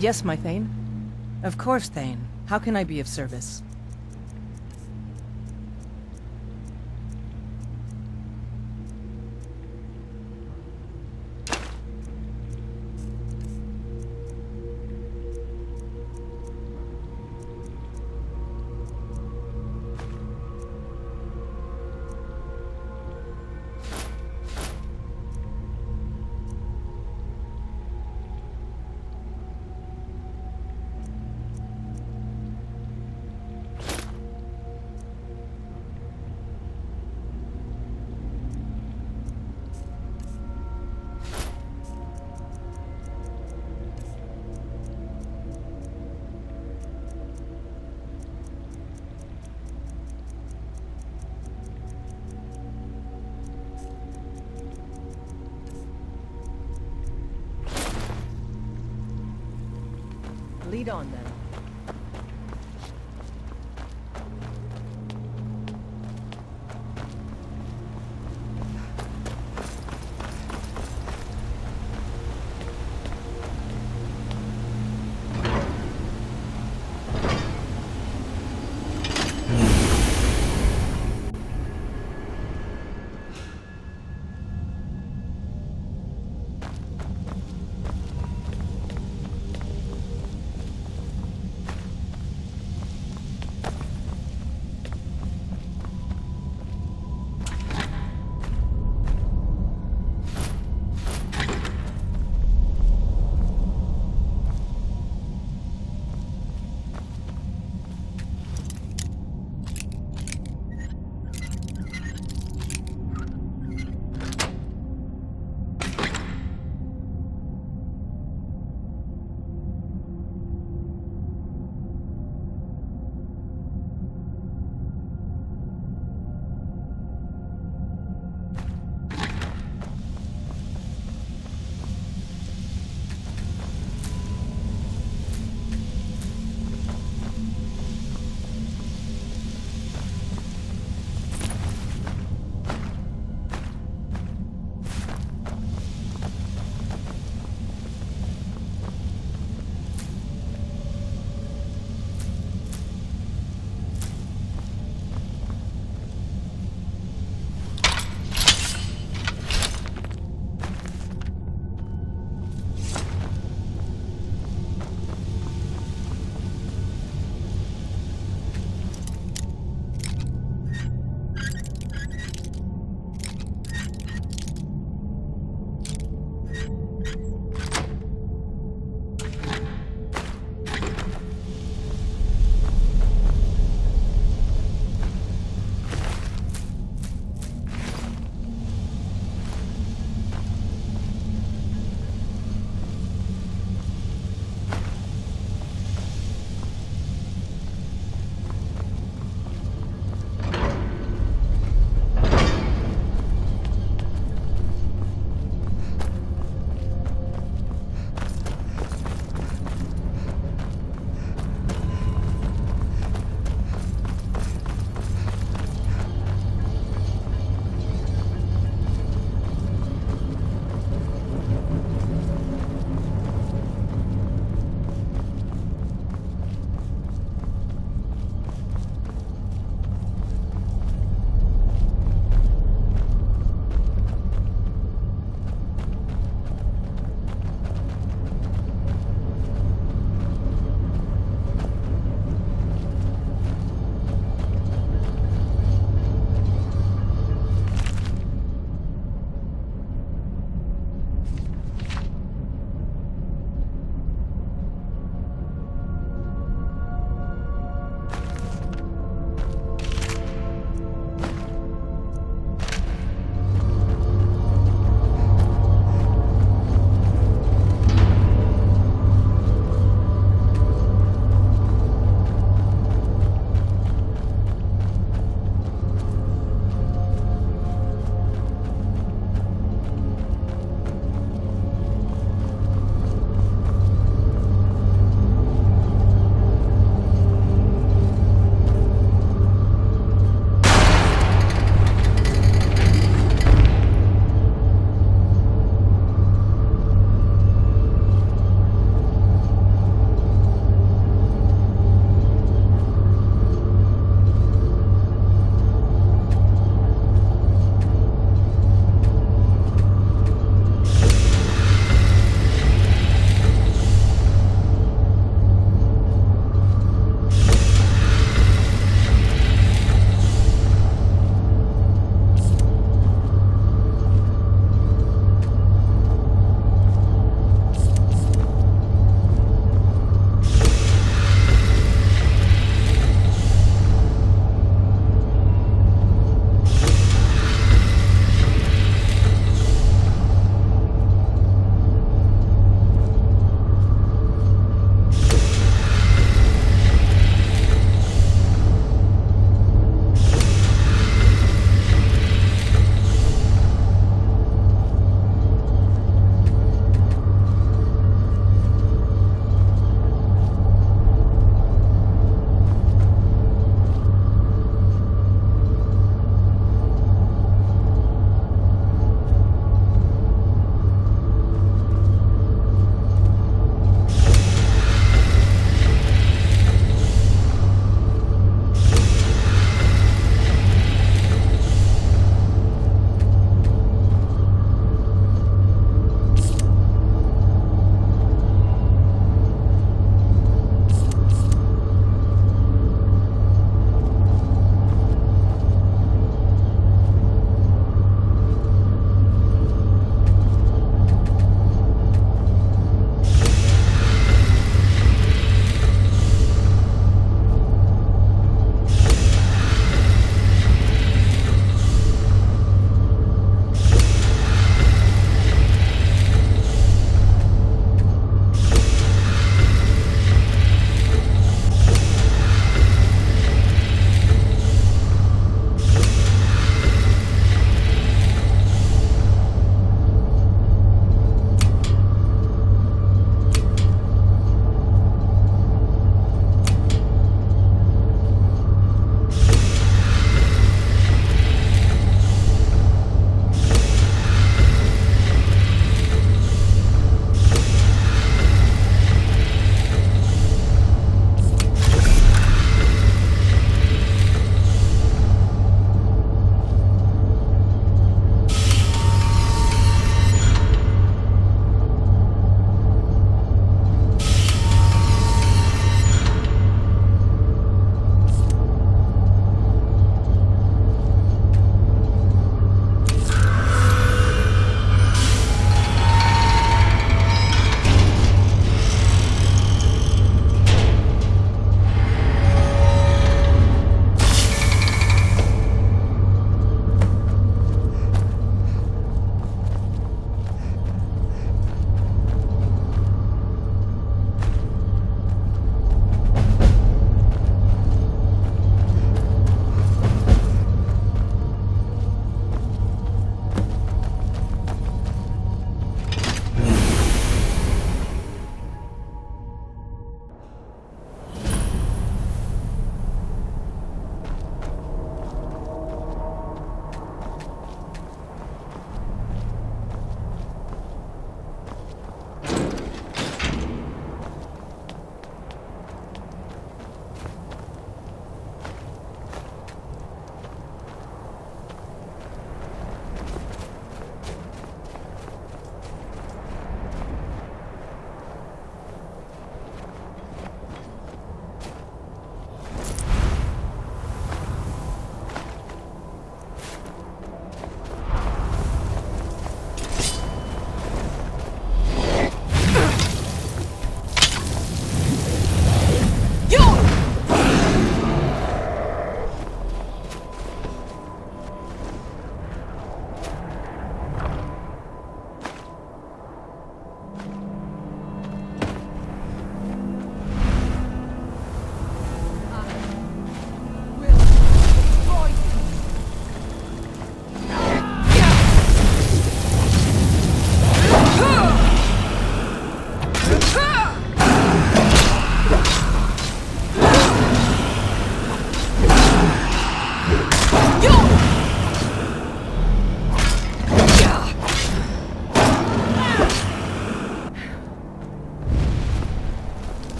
Yes, my Thane. Of course, Thane. How can I be of service? Lead on, then.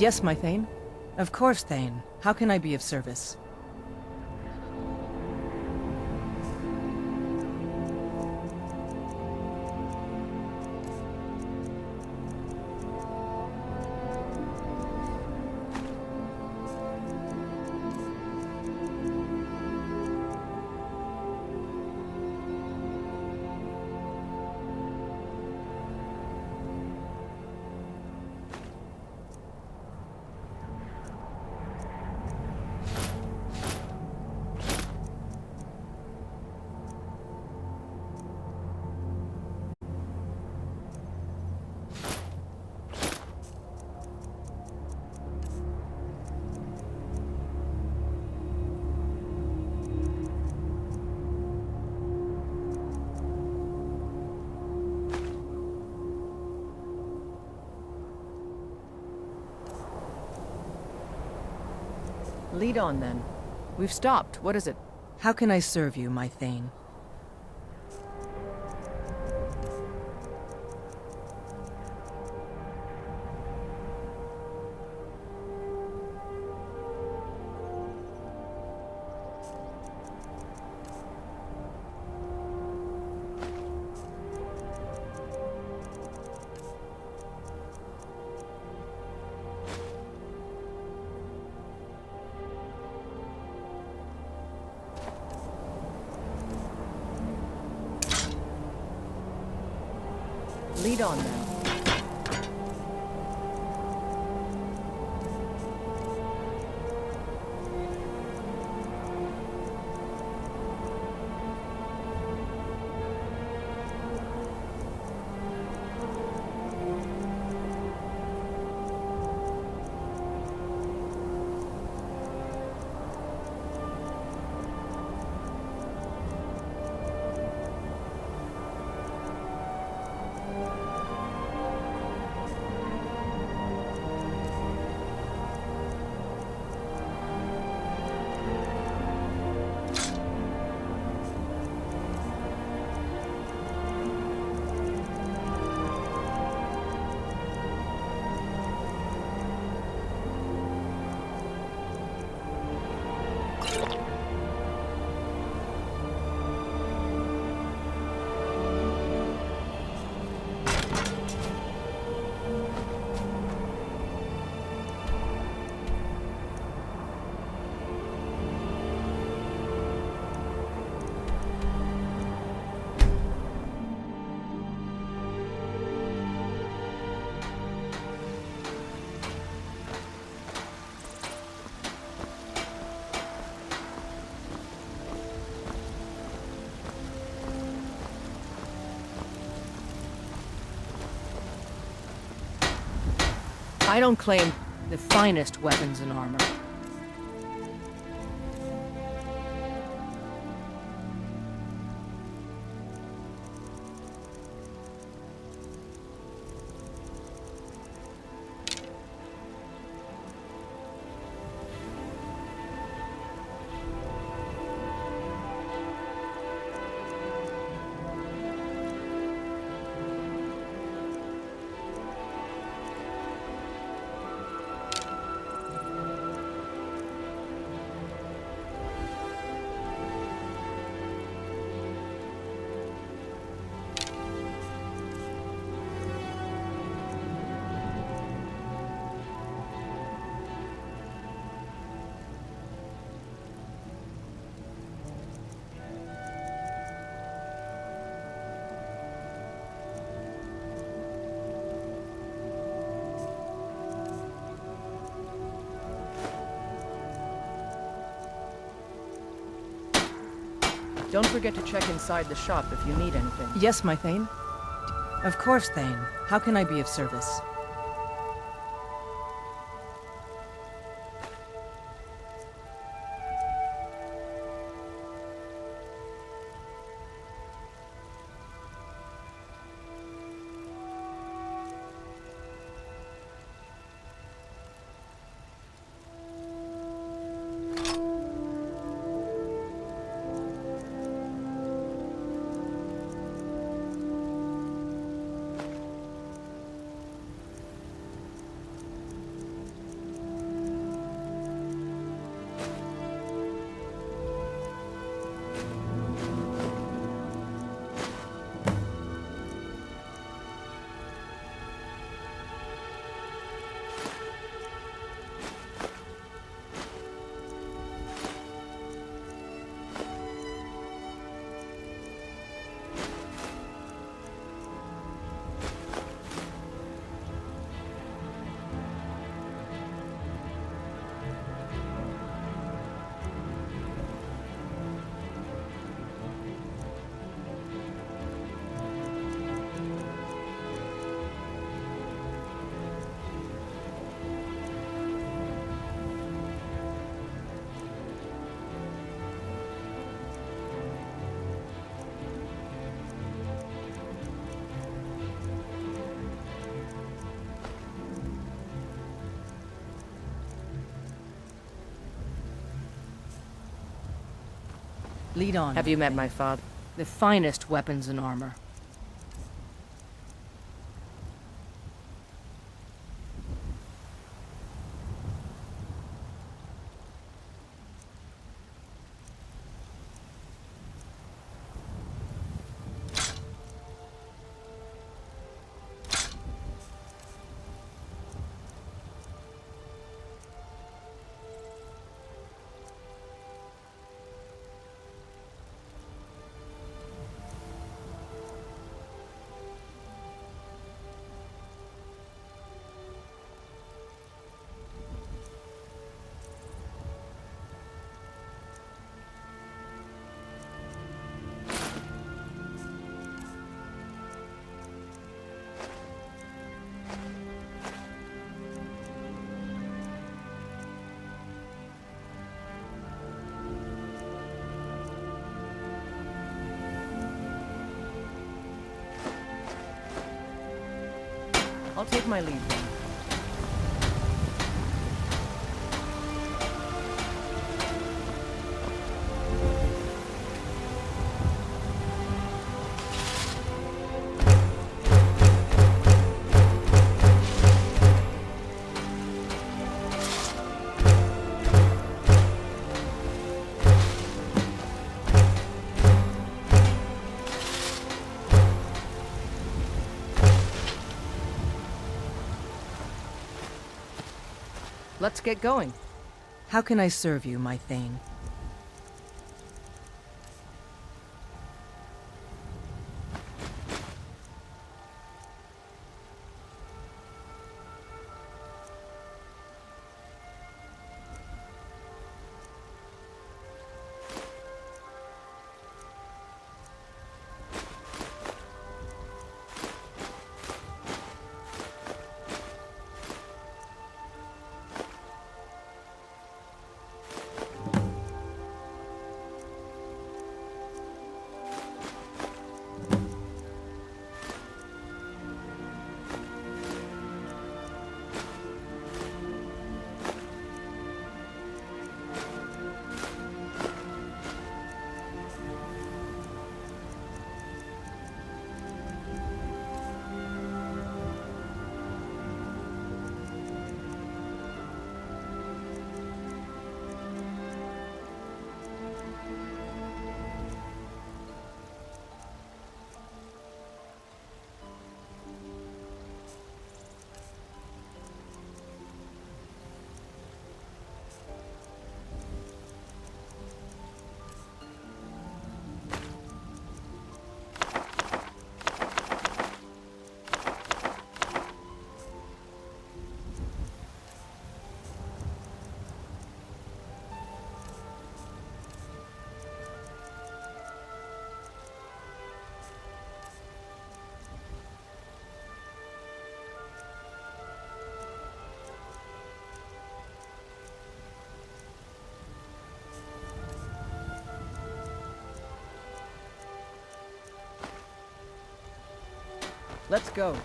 Yes, my Thane? Of course, Thane. How can I be of service? Lead on, then. We've stopped. What is it? How can I serve you, my Thane? Lead on, then. I don't claim the finest weapons and armor. Don't forget to check inside the shop if you need anything. Yes, my Thane? Of course, Thane. How can I be of service? Lead on. Have you met my father? The finest weapons and armor. I'll take my lead then. Let's get going. How can I serve you, my Thane? Let's go.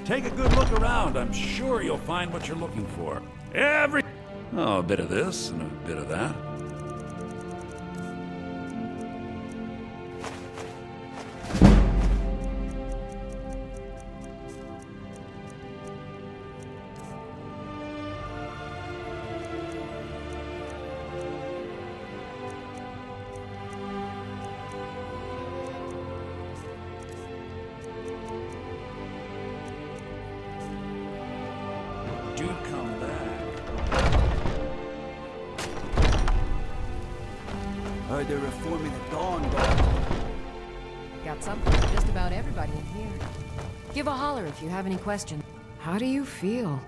Take a good look around. I'm sure you'll find what you're looking for. Oh, a bit of this and a bit of that. Do come back. Heard they're reforming the Dawn Guard. Got something for just about everybody in here. Give a holler if you have any questions. How do you feel?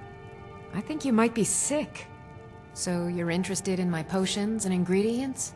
I think you might be sick. So you're interested in my potions and ingredients?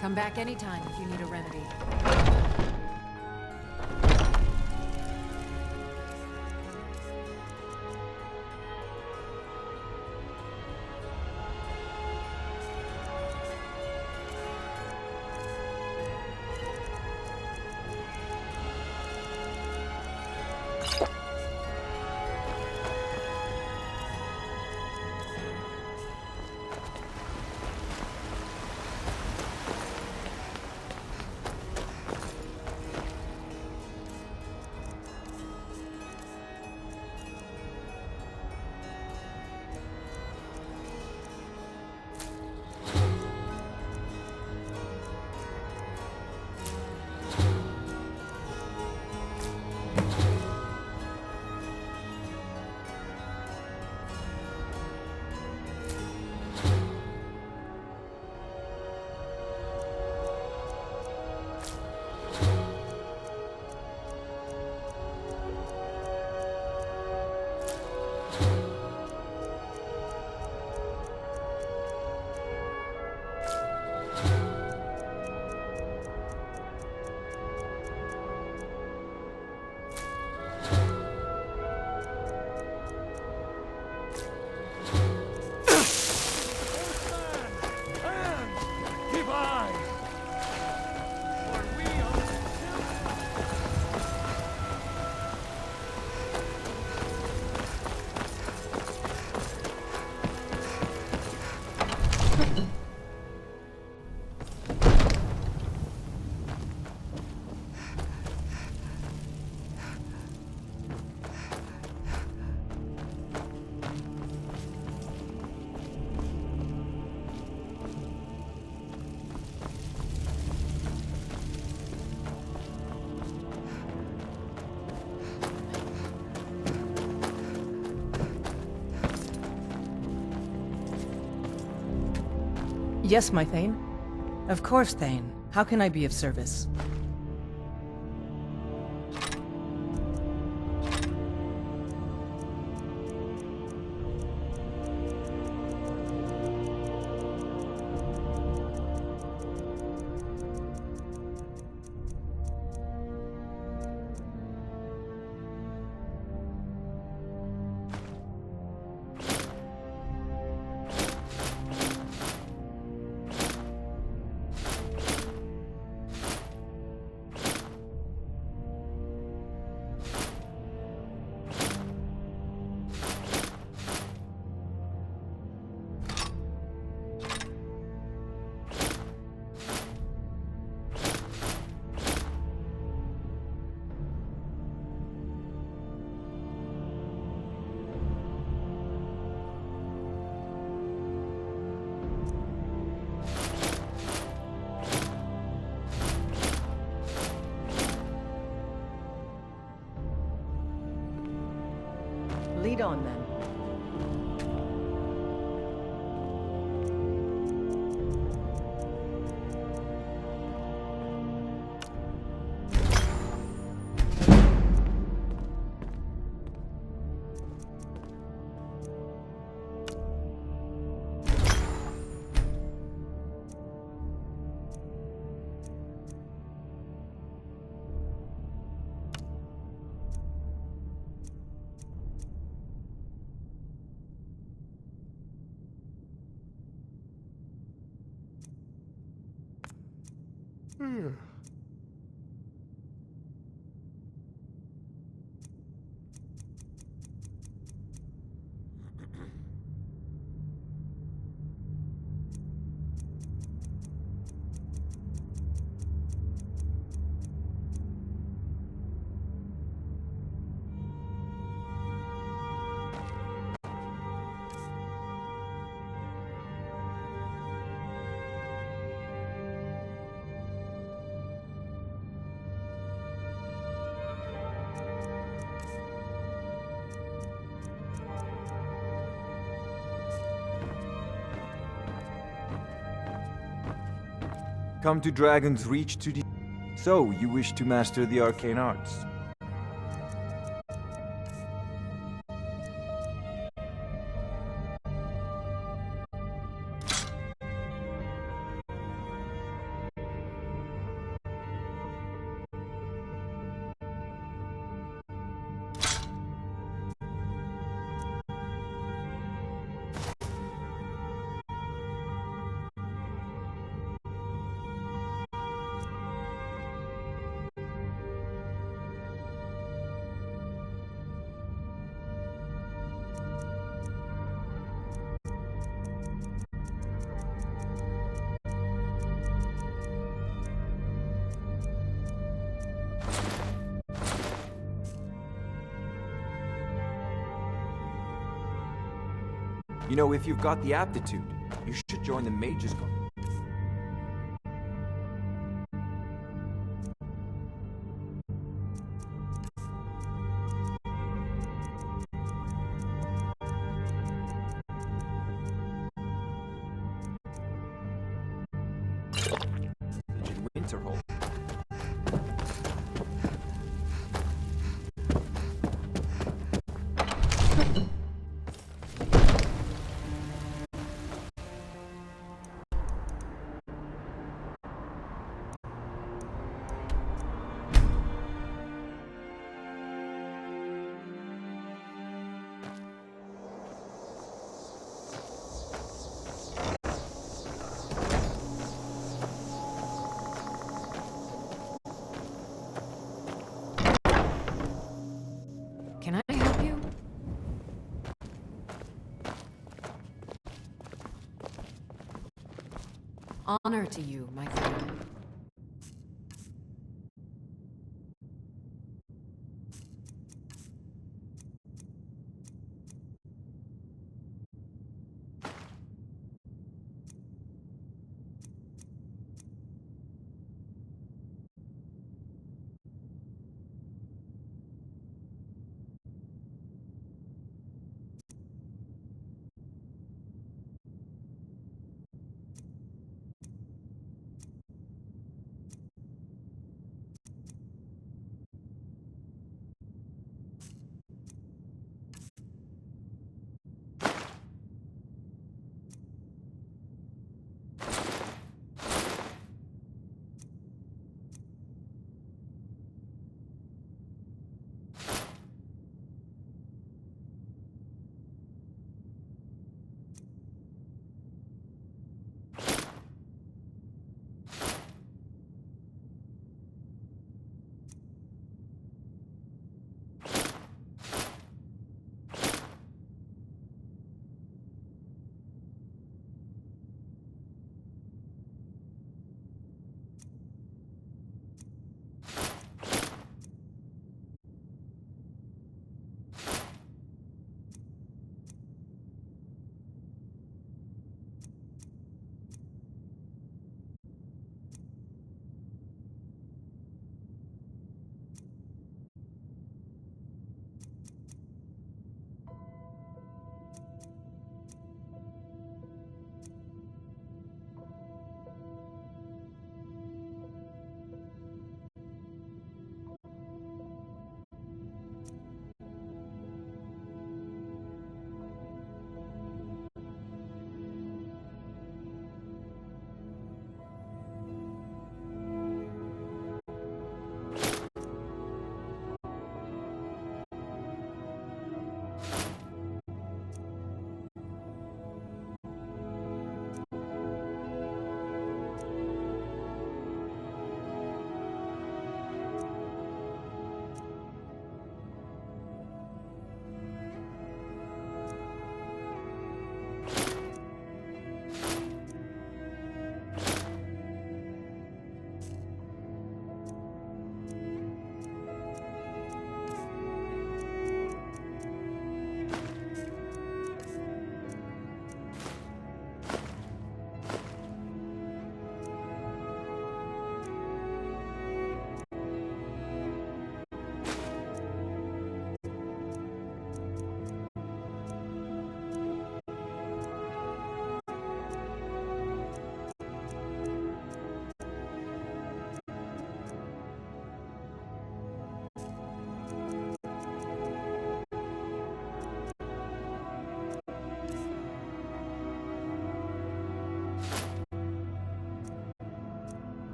Come back anytime if you need a remedy. Yes, my Thane. Of course, Thane. How can I be of service? Lead on, then. Come to Dragon's Reach to the... So, you wish to master the arcane arts? You know, if you've got the aptitude, you should join the Mages Guild. Winterhold. Can I help you? Honor to you, my friend.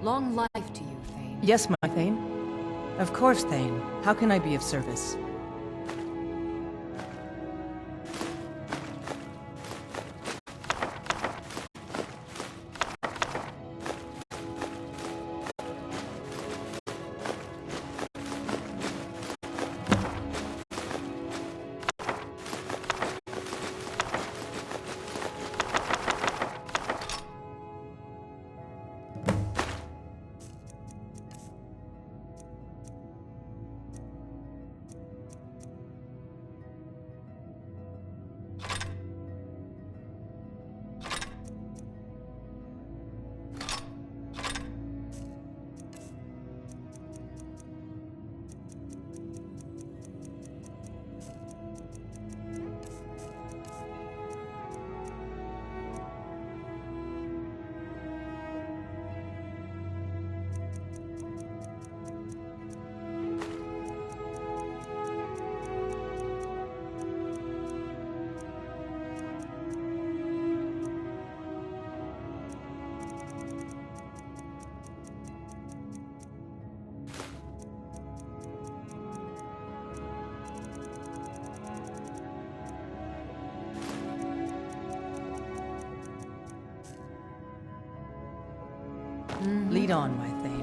Long life to you, Thane. Yes, my Thane. Of course, Thane. How can I be of service? Lead on, my Thane.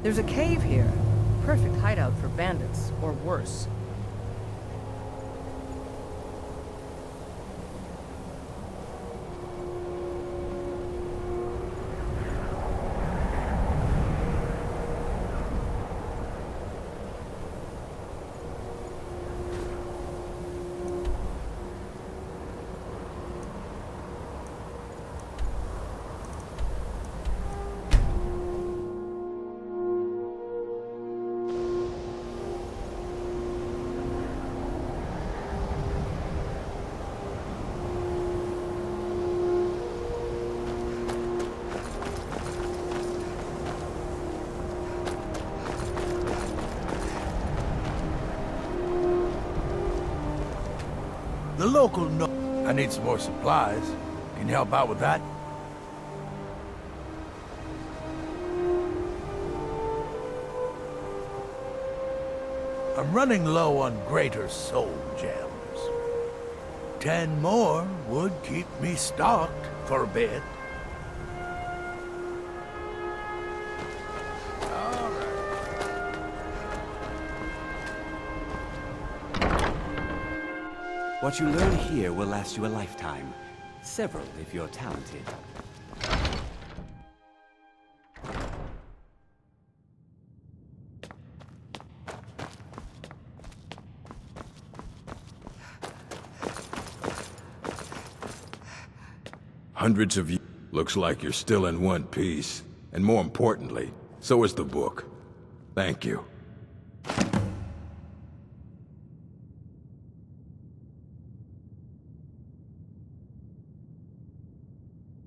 There's a cave here. Perfect hideout for bandits, or worse. The local I need some more supplies. Can you help out with that? I'm running low on greater soul gems. 10 more would keep me stocked for a bit. What you learn here will last you a lifetime. Several if you're talented. Hundreds of you. Looks like you're still in one piece. And more importantly, so is the book. Thank you.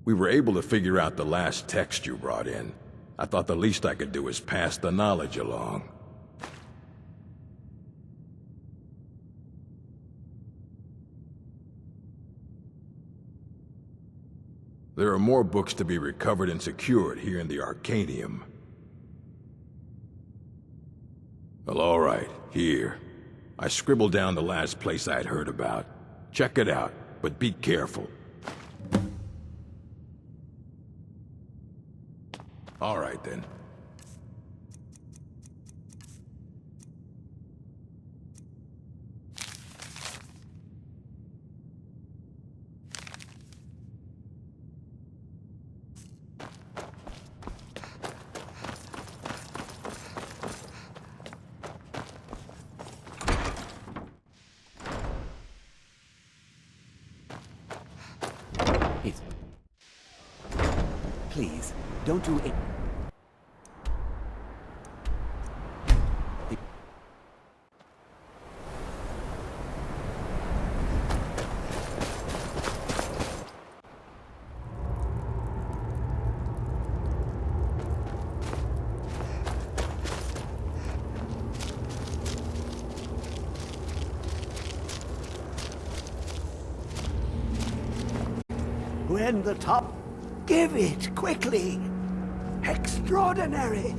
We were able to figure out the last text you brought in. I thought the least I could do is pass the knowledge along. There are more books to be recovered and secured here in the Arcanium. Well, all right, here. I scribbled down the last place I'd heard about. Check it out, but be careful. All right, then. Please, don't do it. When the top... Give it, quickly! Extraordinary!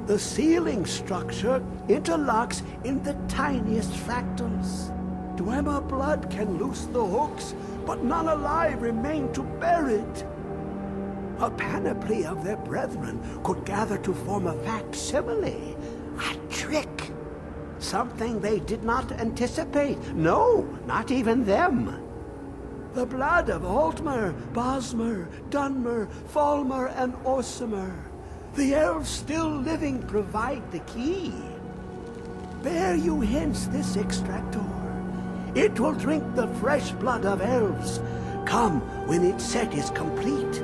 The ceiling structure interlocks in the tiniest fractals. Dwemer blood can loose the hooks, but none alive remain to bear it. A panoply of their brethren could gather to form a facsimile. A trick! Something they did not anticipate. No, not even them. The blood of Altmer, Bosmer, Dunmer, Falmer, and Orsimer. The elves still living provide the key. Bear you hence this extractor. It will drink the fresh blood of elves. Come when its set is complete.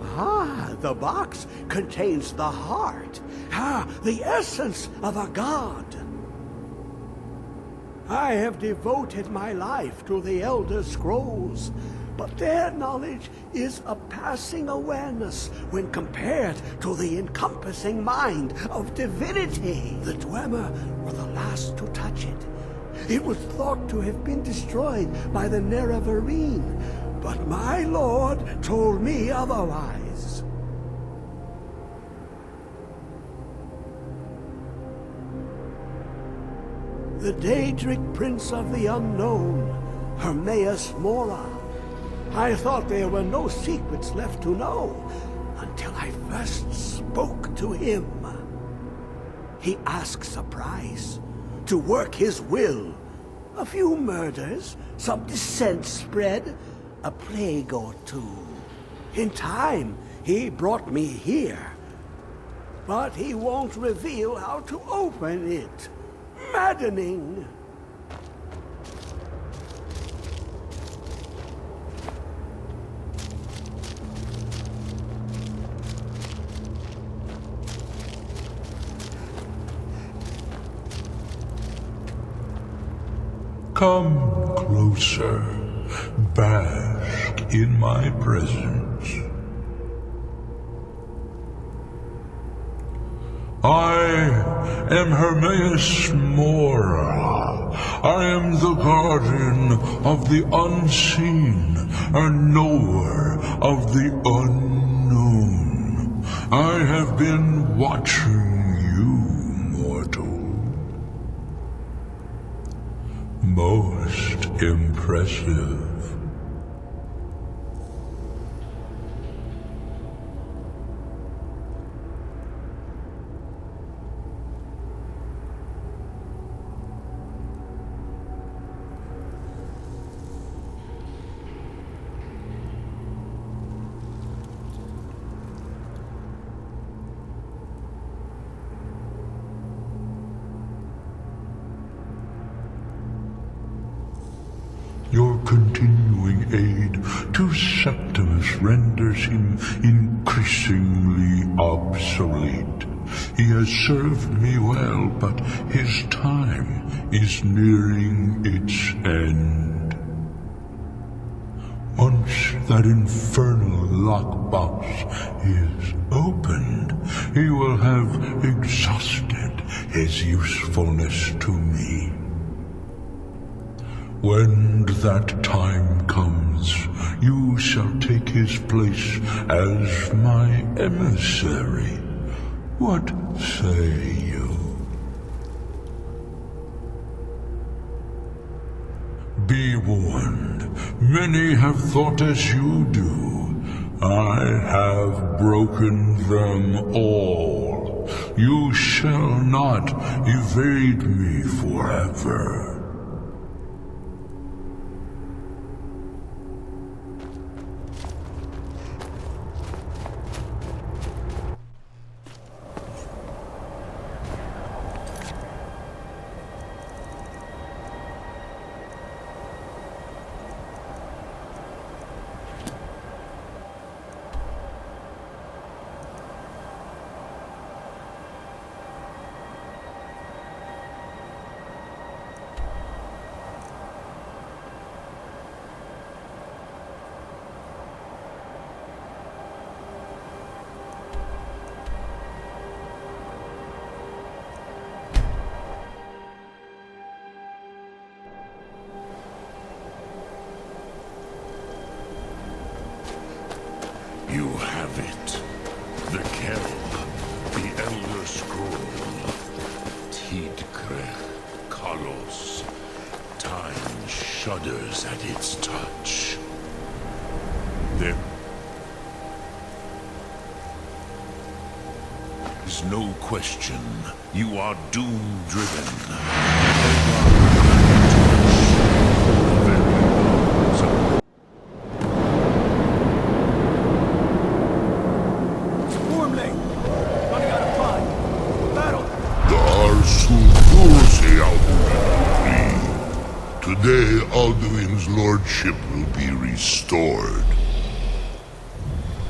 Ah, the box contains the heart. Ah, the essence of a god. I have devoted my life to the Elder Scrolls, but their knowledge is a passing awareness when compared to the encompassing mind of divinity. The Dwemer were the last to touch it. It was thought to have been destroyed by the Nerevarine, but my lord told me otherwise. The Daedric Prince of the Unknown, Hermaeus Mora, I thought there were no secrets left to know until I first spoke to him. He asks a price to work his will. A few murders, some dissent spread, a plague or two. In time, he brought me here. But he won't reveal how to open it. Maddening. Come closer, bask in my presence. I am Hermaeus Mora. I am the guardian of the unseen, a knower of the unknown. I have been watching you, mortal. Most impressive. Your continuing aid to Septimus renders him increasingly obsolete. He has served me well, but his time is nearing its end. Once that infernal lockbox is opened, he will have exhausted his usefulness to me. When that time comes, you shall take his place as my emissary. What say you? Be warned, many have thought as you do. I have broken them all. You shall not evade me forever. You have it. The Kelp, the Elder Scroll. Tidkrech Kalos. Time shudders at its touch. There is no question. You are doom-driven. Today, Alduin's lordship will be restored.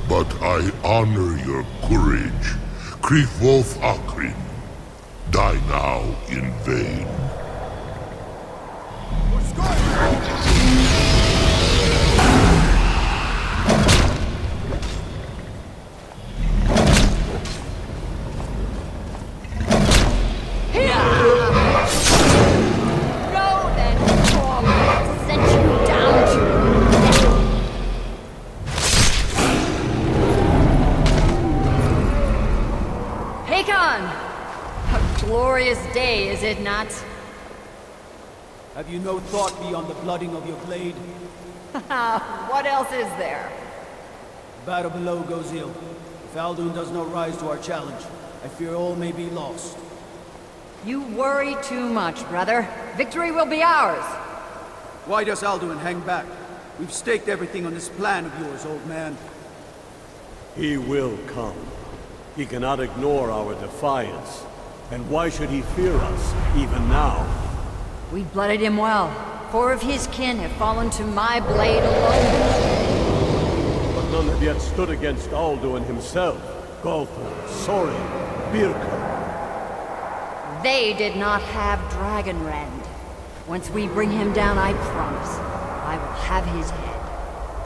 But I honor your courage. Krifwolf Akrin. Die now in vain. Day, is it not? Have you no thought beyond the blooding of your blade? What else is there? Battle below goes ill. If Alduin does not rise to our challenge, I fear all may be lost. You worry too much, brother. Victory will be ours. Why does Alduin hang back? We've staked everything on this plan of yours, old man. He will come. He cannot ignore our defiance. And why should he fear us, even now? We blooded him well. 4 of his kin have fallen to my blade alone. But none have yet stood against Alduin himself. Galthor, Sorin, Birka. They did not have Dragonrend. Once we bring him down, I promise, I will have his head.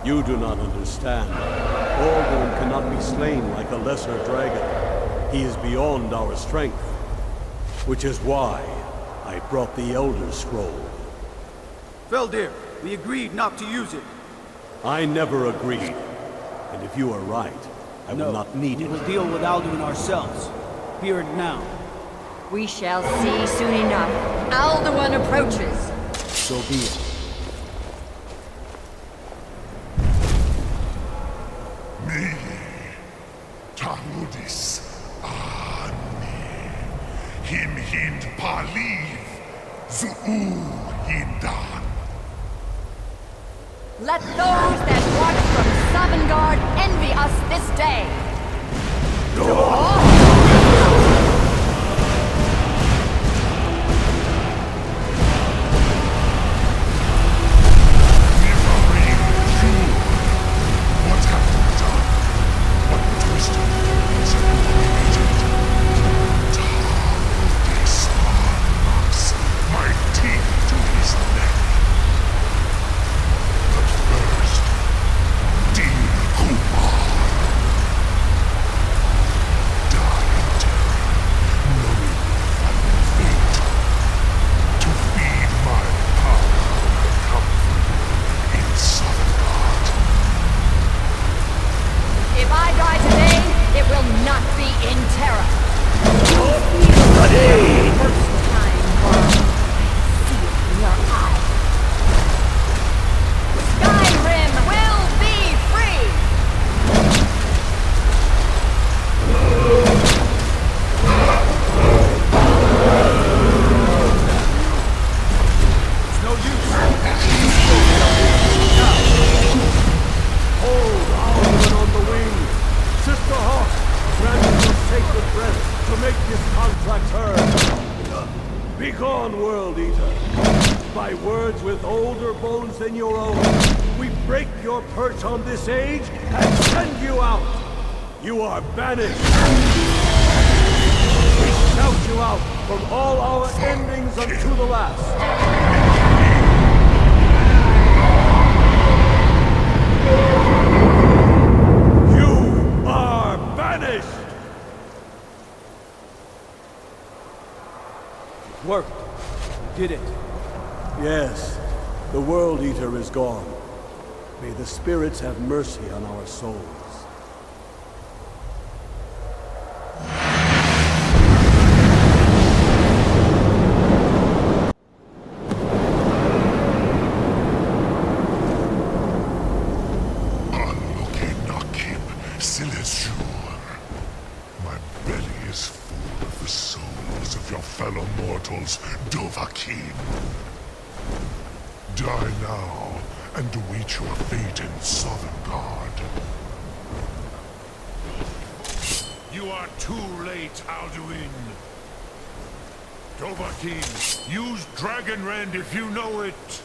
You do not understand. Alduin cannot be slain like a lesser dragon. He is beyond our strength. Which is why I brought the Elder Scroll. Feldir, we agreed not to use it. I never agreed. And if you are right, I will not need it. We will deal with Alduin ourselves. Here and now. We shall see soon enough. Alduin approaches. So be it. Me, Tarudis, Ani, Him Hind Paliv, Zuu Hindan. Let those that watch from Sovngarde envy us this day. Skyrim will be free! It's no use. Hold Alduin on the wing. Sister Hawk, grant us your sacred breath to make this contract heard. Begone, World Eater. By words with older bones than your own, we break your perch on this age and send you out. You are banished. We shout you out from all our endings unto the last. You are banished! It worked. We did it. Yes, the World Eater is gone. May the spirits have mercy on our souls. My belly is full of the souls of your fellow mortals, Dovahkiin. Die now, and await your fate in Sovngarde. You are too late, Alduin. Dovahkiin, use Dragonrend if you know it.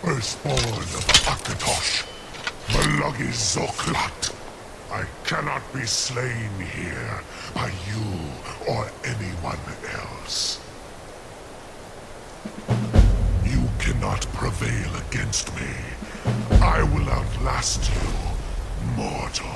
Firstborn of Akatosh, Malagi Zoklat. I cannot be slain here by you or anyone else. You cannot prevail against me. I will outlast you, mortal.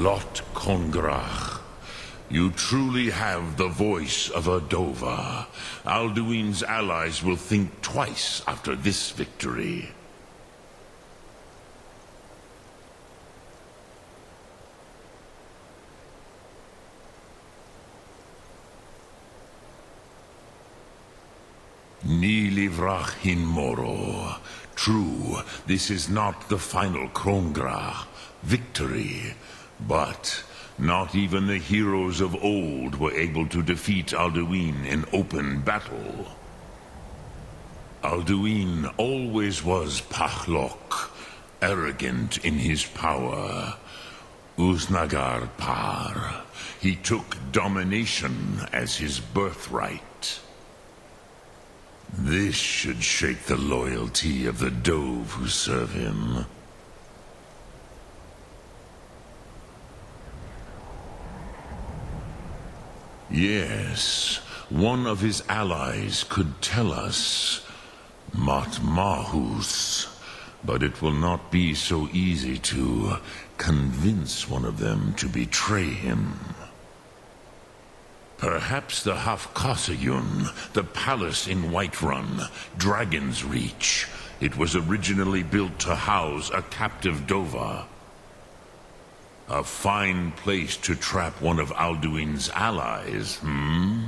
Lot Kongrach. You truly have the voice of a Dova. Alduin's allies will think twice after this victory. Ni livrach hin moro. True, this is not the final Krongrach victory, but not even the heroes of old were able to defeat Alduin in open battle. Alduin always was Pachlok, arrogant in his power. Uznagar Par. He took domination as his birthright. This should shake the loyalty of the Dove who serve him. Yes, one of his allies could tell us. Matmahus. But it will not be so easy to convince one of them to betray him. Perhaps the Hafkasayun, the palace in Whiterun, Dragon's Reach. It was originally built to house a captive Dova. A fine place to trap one of Alduin's allies, hmm?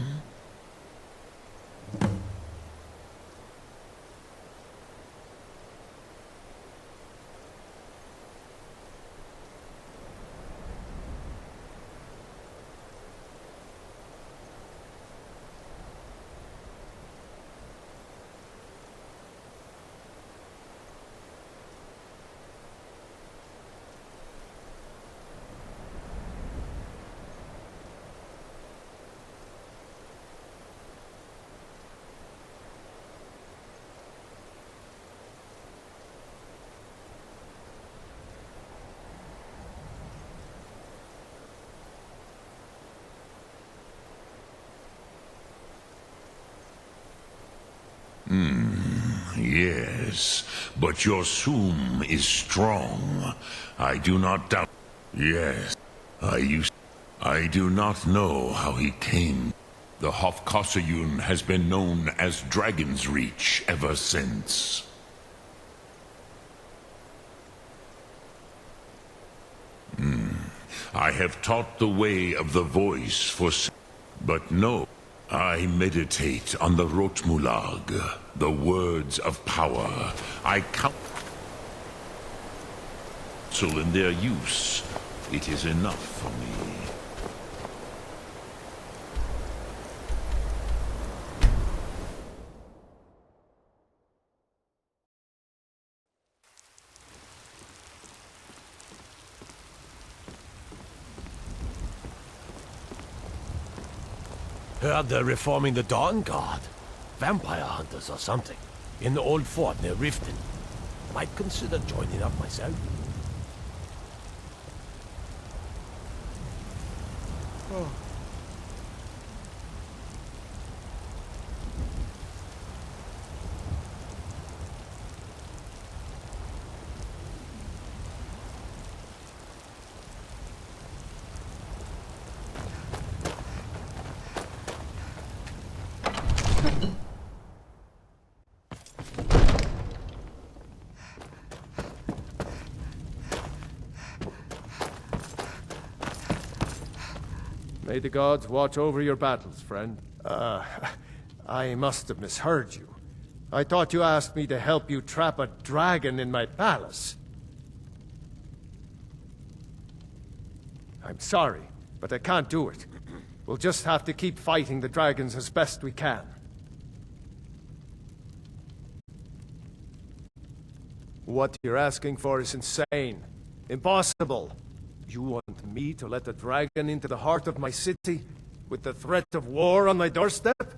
Yes, but your Sum is strong. I do not doubt. Yes, I do not know how he came. The Hofkosayun has been known as Dragon's Reach ever since. I have taught the way of the voice for... But no, I meditate on the Rotmulag, the words of power. I counsel in their use. It is enough for me. Heard they're reforming the Dawn Guard. Vampire hunters or something. In the old fort near Riften. Might consider joining up myself. Oh. May the gods watch over your battles, friend. I must have misheard you. I thought you asked me to help you trap a dragon in my palace. I'm sorry, but I can't do it. We'll just have to keep fighting the dragons as best we can. What you're asking for is insane. Impossible. You want me to let a dragon into the heart of my city, with the threat of war on my doorstep?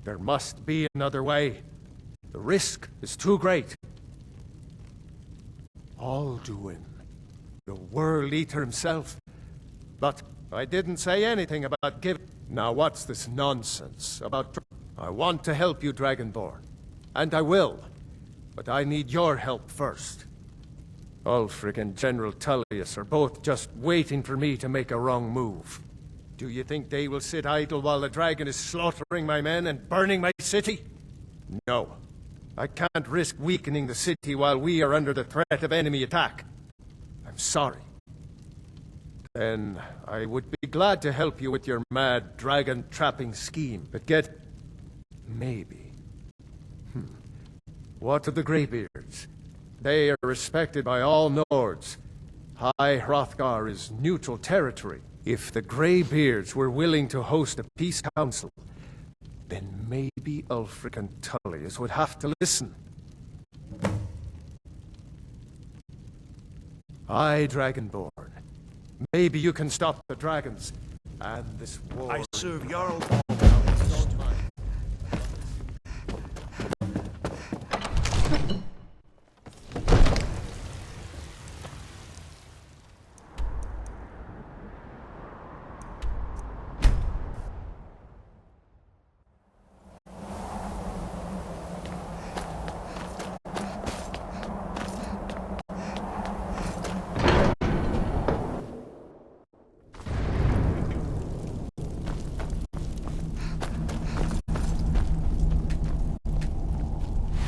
There must be another way. The risk is too great. Alduin, the World Eater himself. But I didn't say anything about giving... Now what's this nonsense about... I want to help you, Dragonborn. And I will. But I need your help first. Ulfric and General Tullius are both just waiting for me to make a wrong move. Do you think they will sit idle while the dragon is slaughtering my men and burning my city? No. I can't risk weakening the city while we are under the threat of enemy attack. I'm sorry. Then I would be glad to help you with your mad dragon-trapping scheme, but maybe. What of the Greybeards? They are respected by all Nords. High Hrothgar is neutral territory. If the Greybeards were willing to host a peace council, then maybe Ulfric and Tullius would have to listen. Aye, Dragonborn. Maybe you can stop the dragons and this war. I serve Jarl.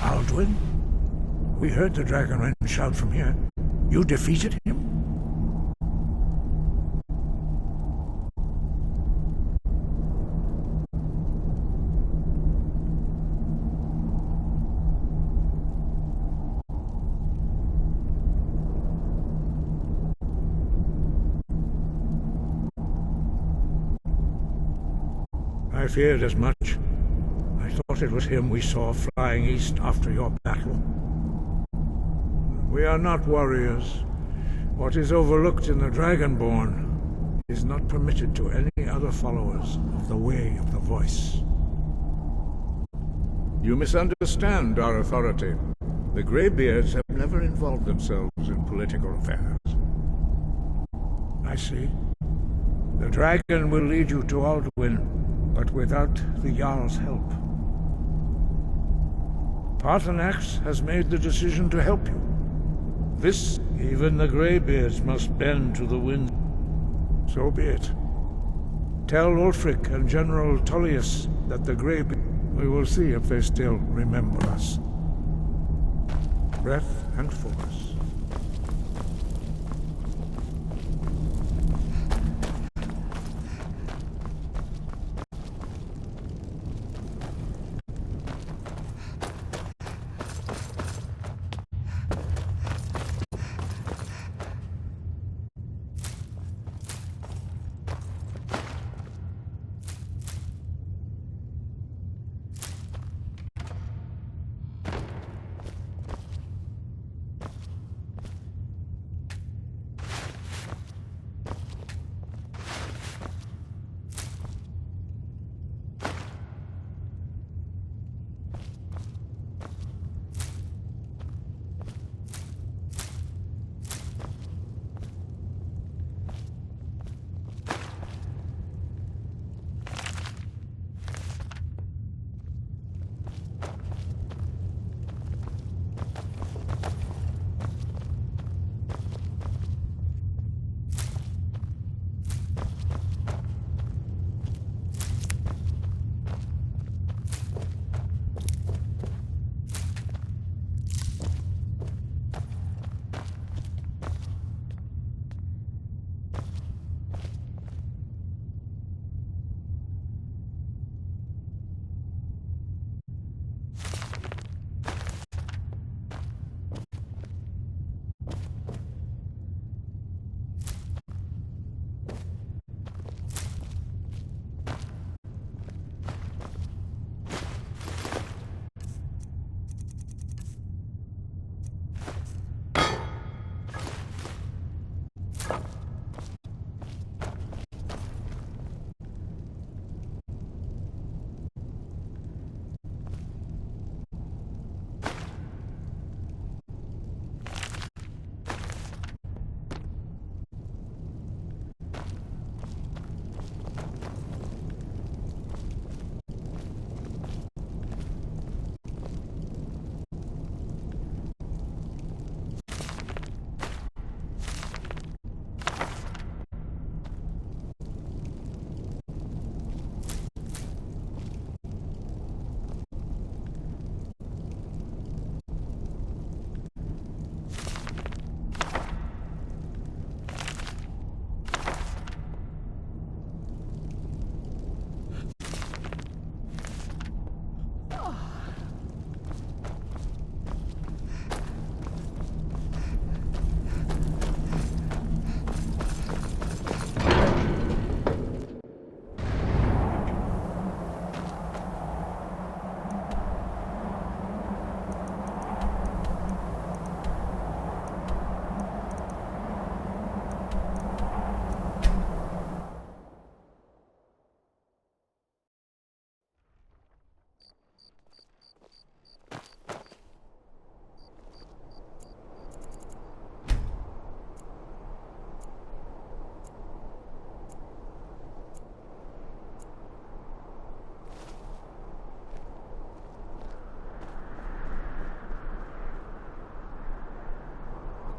Alduin? We heard the Dragonrend shout from here. You defeated him? I feared as much. I thought it was him we saw flying east after your battle. We are not warriors. What is overlooked in the Dragonborn is not permitted to any other followers of the Way of the Voice. You misunderstand our authority. The Greybeards have never involved themselves in political affairs. I see. The dragon will lead you to Alduin, but without the Jarl's help. Paarthurnax has made the decision to help you. This, even the Greybeards must bend to the wind. So be it. Tell Ulfric and General Tullius that the Greybeards... We will see if they still remember us. Breath and focus.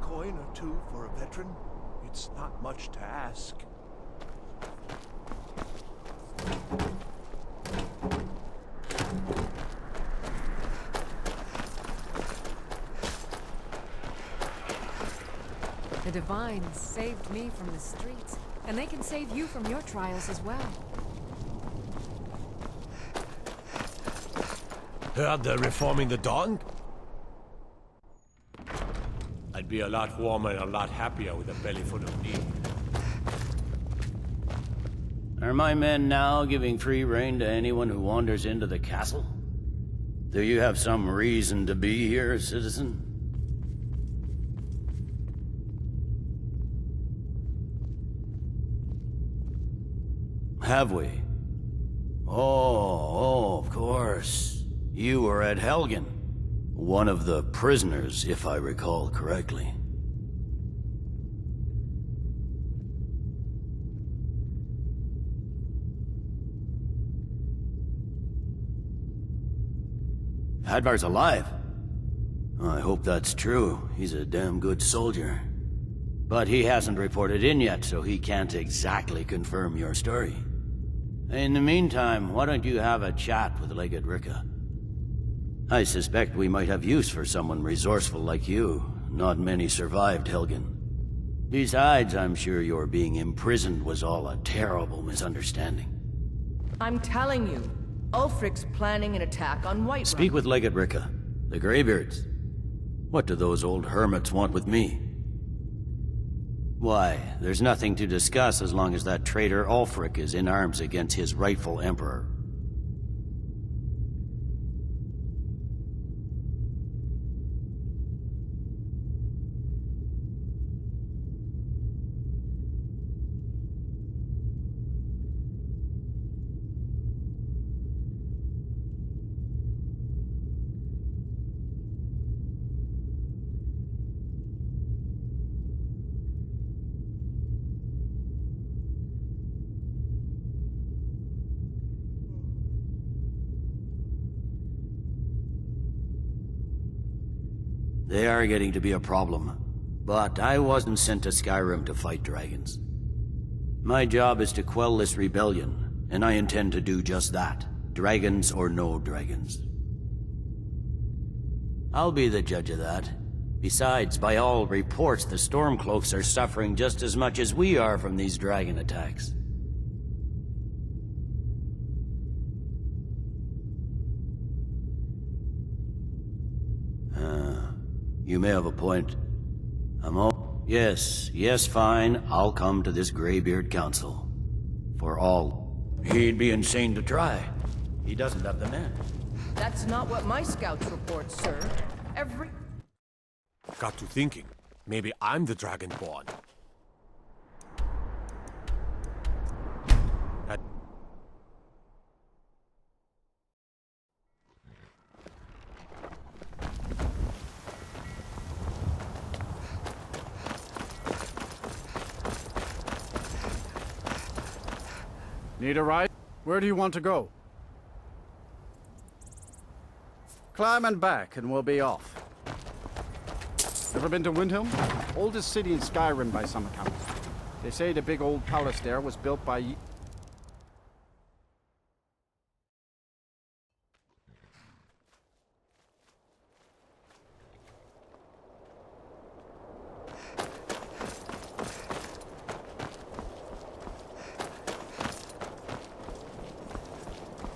coin or two for a veteran? It's not much to ask. The Divines saved me from the streets, and they can save you from your trials as well. Heard they're reforming the Dawn? I'd be a lot warmer and a lot happier with a belly full of meat. Are my men now giving free rein to anyone who wanders into the castle? Do you have some reason to be here, citizen? Have we? Oh, of course. You were at Helgen. One of the prisoners, if I recall correctly. Hadvar's alive. I hope that's true. He's a damn good soldier. But he hasn't reported in yet, so he can't exactly confirm your story. In the meantime, why don't you have a chat with Legate Ricka? I suspect we might have use for someone resourceful like you. Not many survived Helgen. Besides, I'm sure your being imprisoned was all a terrible misunderstanding. I'm telling you, Ulfric's planning an attack on Whiterun. Speak with Legate Ricka, the Greybeards. What do those old hermits want with me? Why, there's nothing to discuss as long as that traitor Ulfric is in arms against his rightful emperor. They are getting to be a problem, but I wasn't sent to Skyrim to fight dragons. My job is to quell this rebellion, and I intend to do just that, dragons or no dragons. I'll be the judge of that. Besides, by all reports, the Stormcloaks are suffering just as much as we are from these dragon attacks. You may have a point. Yes, fine. I'll come to this Greybeard Council. For all. He'd be insane to try. He doesn't have the men. That's not what my scouts report, sir. Got to thinking. Maybe I'm the Dragonborn. Need a ride? Where do you want to go? Climb and back, and we'll be off. Ever been to Windhelm? Oldest city in Skyrim by some accounts. They say the big old palace there was built by...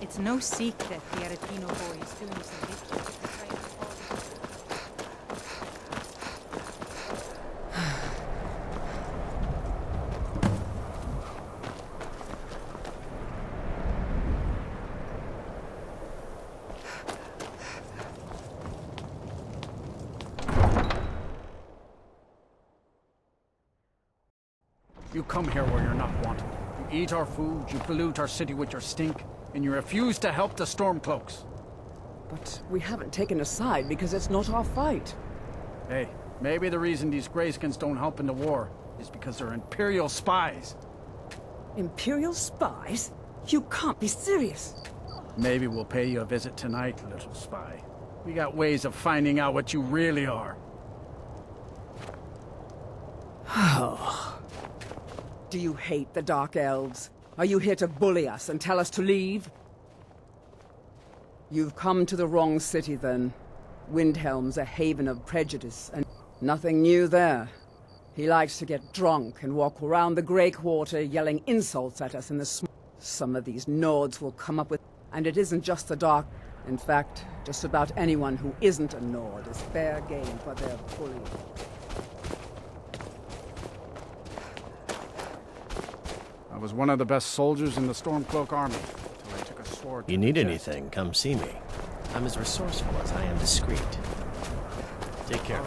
It's no secret the Aretino boy is doing some mischief to try and fall. You come here where you're not wanted. You eat our food, you pollute our city with your stink, and you refuse to help the Stormcloaks. But we haven't taken a side because it's not our fight. Hey, maybe the reason these Greyskins don't help in the war is because they're Imperial spies. Imperial spies? You can't be serious. Maybe we'll pay you a visit tonight, little spy. We got ways of finding out what you really are. Do you hate the Dark Elves? Are you here to bully us and tell us to leave? You've come to the wrong city, then. Windhelm's a haven of prejudice, and nothing new there. He likes to get drunk and walk around the Grey Quarter yelling insults at us in the smoke. Some of these Nords will come up with... And it isn't just the Dark... In fact, just about anyone who isn't a Nord is fair game for their bullying. I was one of the best soldiers in the Stormcloak army, until I took a sword to You the need chest. anything, come see me. I'm as resourceful as I am discreet. Take care.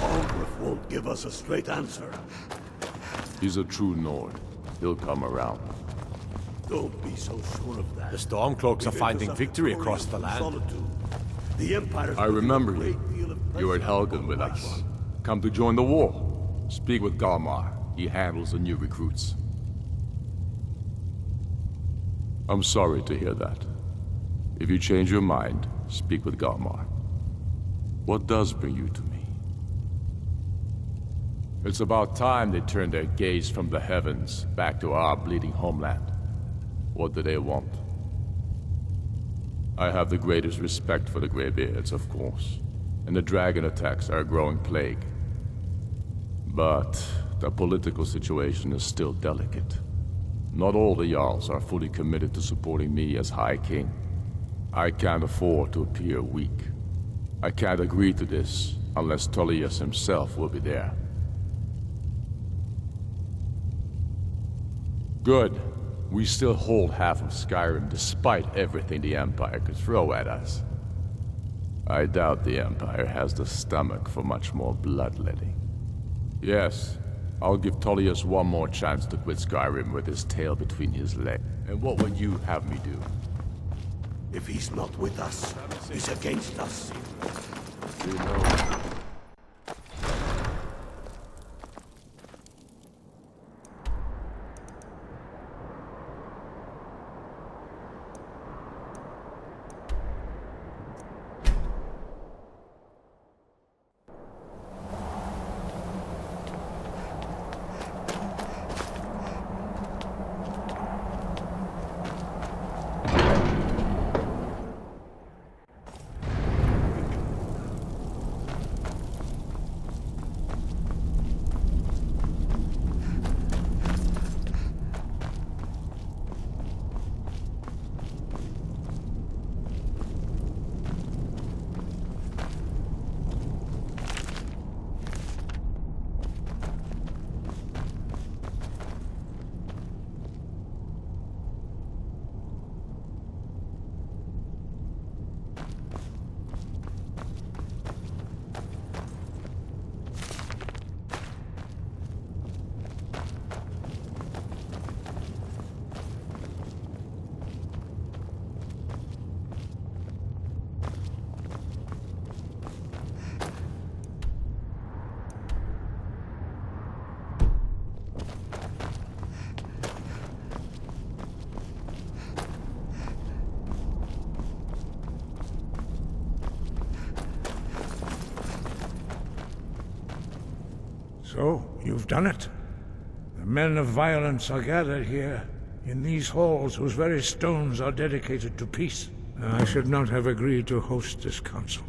Algrith won't give us a straight answer. He's a true Nord. He'll come around. Don't be so sure of that. The Stormcloaks are We've finding intercepted victory couriers across the from land. Solitude. The Empire's I remember you. You were at Helgen with us. Come to join the war. Speak with Galmar. He handles the new recruits. I'm sorry to hear that. If you change your mind, speak with Galmar. What does bring you to me? It's about time they turned their gaze from the heavens back to our bleeding homeland. What do they want? I have the greatest respect for the Greybeards, of course, and the dragon attacks are a growing plague. But the political situation is still delicate. Not all the Jarls are fully committed to supporting me as High King. I can't afford to appear weak. I can't agree to this unless Tullius himself will be there. Good. We still hold half of Skyrim despite everything the Empire could throw at us. I doubt the Empire has the stomach for much more bloodletting. Yes, I'll give Tullius one more chance to quit Skyrim with his tail between his legs. And what would you have me do? If he's not with us, he's against us. You know... So, you've done it. The men of violence are gathered here, in these halls whose very stones are dedicated to peace. I should not have agreed to host this council.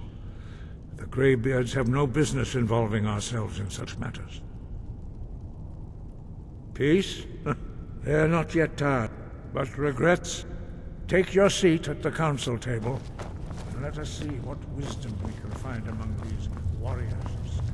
The Greybeards have no business involving ourselves in such matters. Peace? They are not yet tired, but regrets? Take your seat at the council table, and let us see what wisdom we can find among these warriors of Skyrim.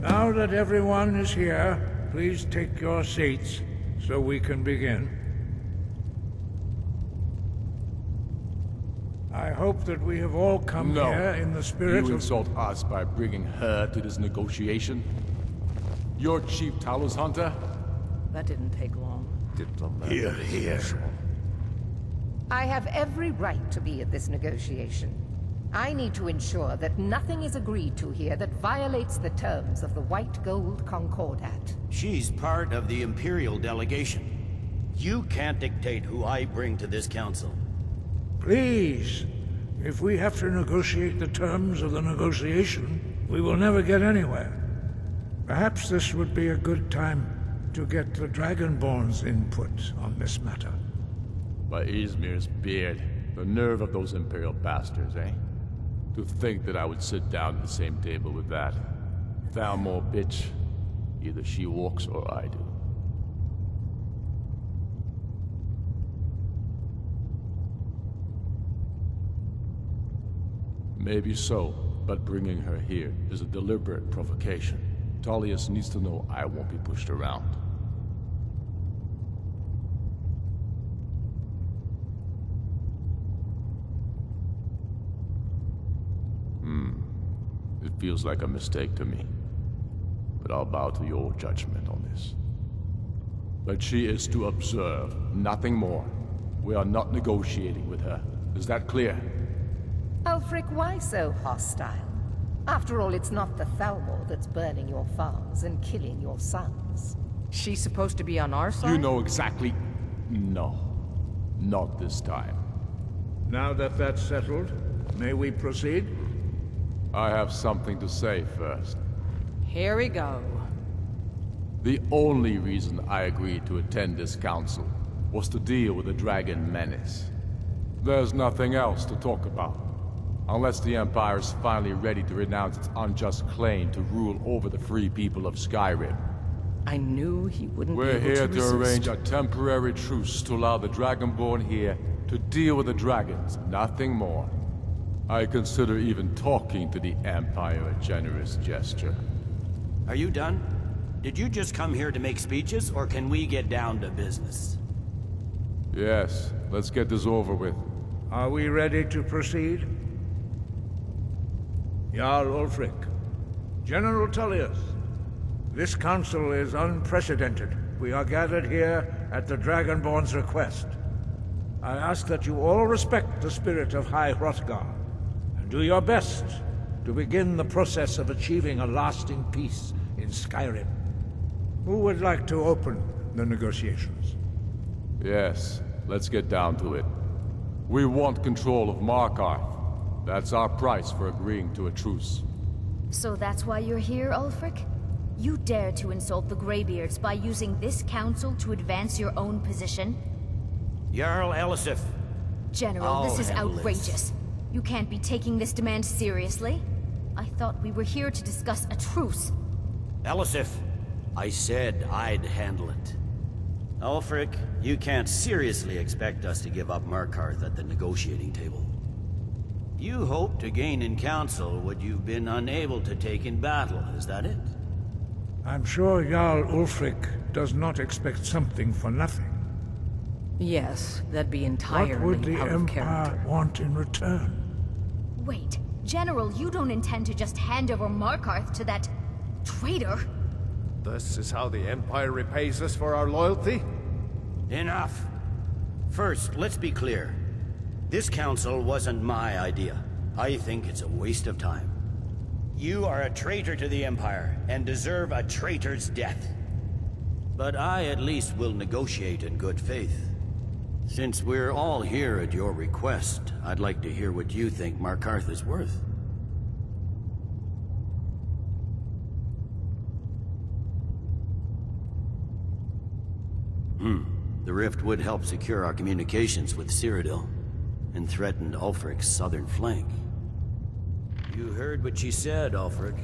Now that everyone is here, please take your seats so we can begin. I hope that we have all come here in the spirit You of... insult us by bringing her to this negotiation? You're Chief Talos Hunter? That didn't take long. Here. I have every right to be at this negotiation. I need to ensure that nothing is agreed to here that violates the terms of the White Gold Concordat. She's part of the Imperial delegation. You can't dictate who I bring to this council. Please, if we have to negotiate the terms of the negotiation, we will never get anywhere. Perhaps this would be a good time to get the Dragonborn's input on this matter. By Izmir's beard, the nerve of those Imperial bastards, eh? To think that I would sit down at the same table with that. Thalmor bitch. Either she walks or I do. Maybe so, but bringing her here is a deliberate provocation. Tullius needs to know I won't be pushed around. It feels like a mistake to me. But I'll bow to your judgment on this. But she is to observe, nothing more. We are not negotiating with her. Is that clear? Ulfric, why so hostile? After all, it's not the Thalmor that's burning your farms and killing your sons. She's supposed to be on our side? You know exactly... No. Not this time. Now that that's settled, may we proceed? I have something to say first. Here we go. The only reason I agreed to attend this council was to deal with the dragon menace. There's nothing else to talk about. Unless the Empire is finally ready to renounce its unjust claim to rule over the free people of Skyrim. I knew he wouldn't We're be able here to to resist. arrange a temporary truce to allow the Dragonborn here to deal with the dragons, nothing more. I consider even talking to the Empire a generous gesture. Are you done? Did you just come here to make speeches, or can we get down to business? Yes, let's get this over with. Are we ready to proceed? Jarl Ulfric, General Tullius, this council is unprecedented. We are gathered here at the Dragonborn's request. I ask that you all respect the spirit of High Hrothgar, and do your best to begin the process of achieving a lasting peace in Skyrim. Who would like to open the negotiations? Yes, let's get down to it. We want control of Markarth. That's our price for agreeing to a truce. So that's why you're here, Ulfric? You dare to insult the Greybeards by using this council to advance your own position? Jarl Elisif. General, this is handle outrageous. You can't be taking this demand seriously. I thought we were here to discuss a truce. Elisif, I said I'd handle it. Ulfric, you can't seriously expect us to give up Markarth at the negotiating table. You hoped to gain in council what you've been unable to take in battle, is that it? I'm sure Jarl Ulfric does not expect something for nothing. Yes, that'd be entirely What would the out of Empire character. want in return? Wait, General, you don't intend to just hand over Markarth to that traitor? This is how the Empire repays us for our loyalty? Enough. First, let's be clear. This council wasn't my idea. I think it's a waste of time. You are a traitor to the Empire, and deserve a traitor's death. But I at least will negotiate in good faith. Since we're all here at your request, I'd like to hear what you think Markarth is worth. The rift would help secure our communications with Cyrodiil, and threatened Ulfric's southern flank. You heard what she said, Ulfric.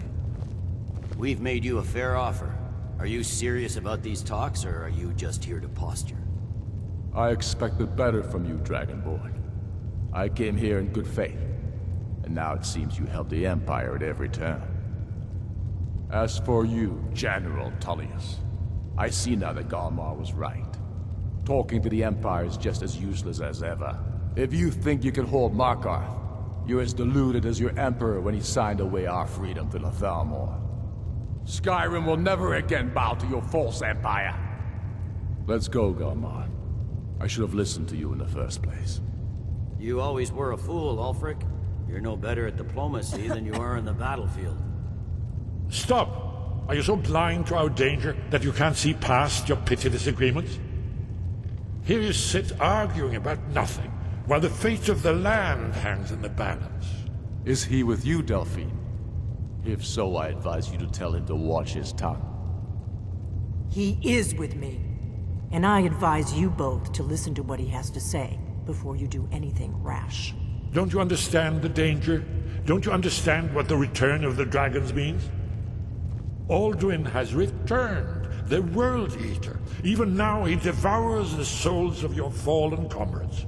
We've made you a fair offer. Are you serious about these talks, or are you just here to posture? I expected better from you, Dragonborn. I came here in good faith, and now it seems you help the Empire at every turn. As for you, General Tullius, I see now that Galmar was right. Talking to the Empire is just as useless as ever. If you think you can hold Markarth, you're as deluded as your Emperor when he signed away our freedom to the Thalmor. Skyrim will never again bow to your false empire. Let's go, Galmar. I should have listened to you in the first place. You always were a fool, Ulfric. You're no better at diplomacy than you are in the battlefield. Stop! Are you so blind to our danger that you can't see past your petty disagreements? Here you sit arguing about nothing, while the fate of the land hangs in the balance. Is he with you, Delphine? If so, I advise you to tell him to watch his tongue. He is with me. And I advise you both to listen to what he has to say before you do anything rash. Don't you understand the danger? Don't you understand what the return of the dragons means? Alduin has returned, the World Eater. Even now he devours the souls of your fallen comrades.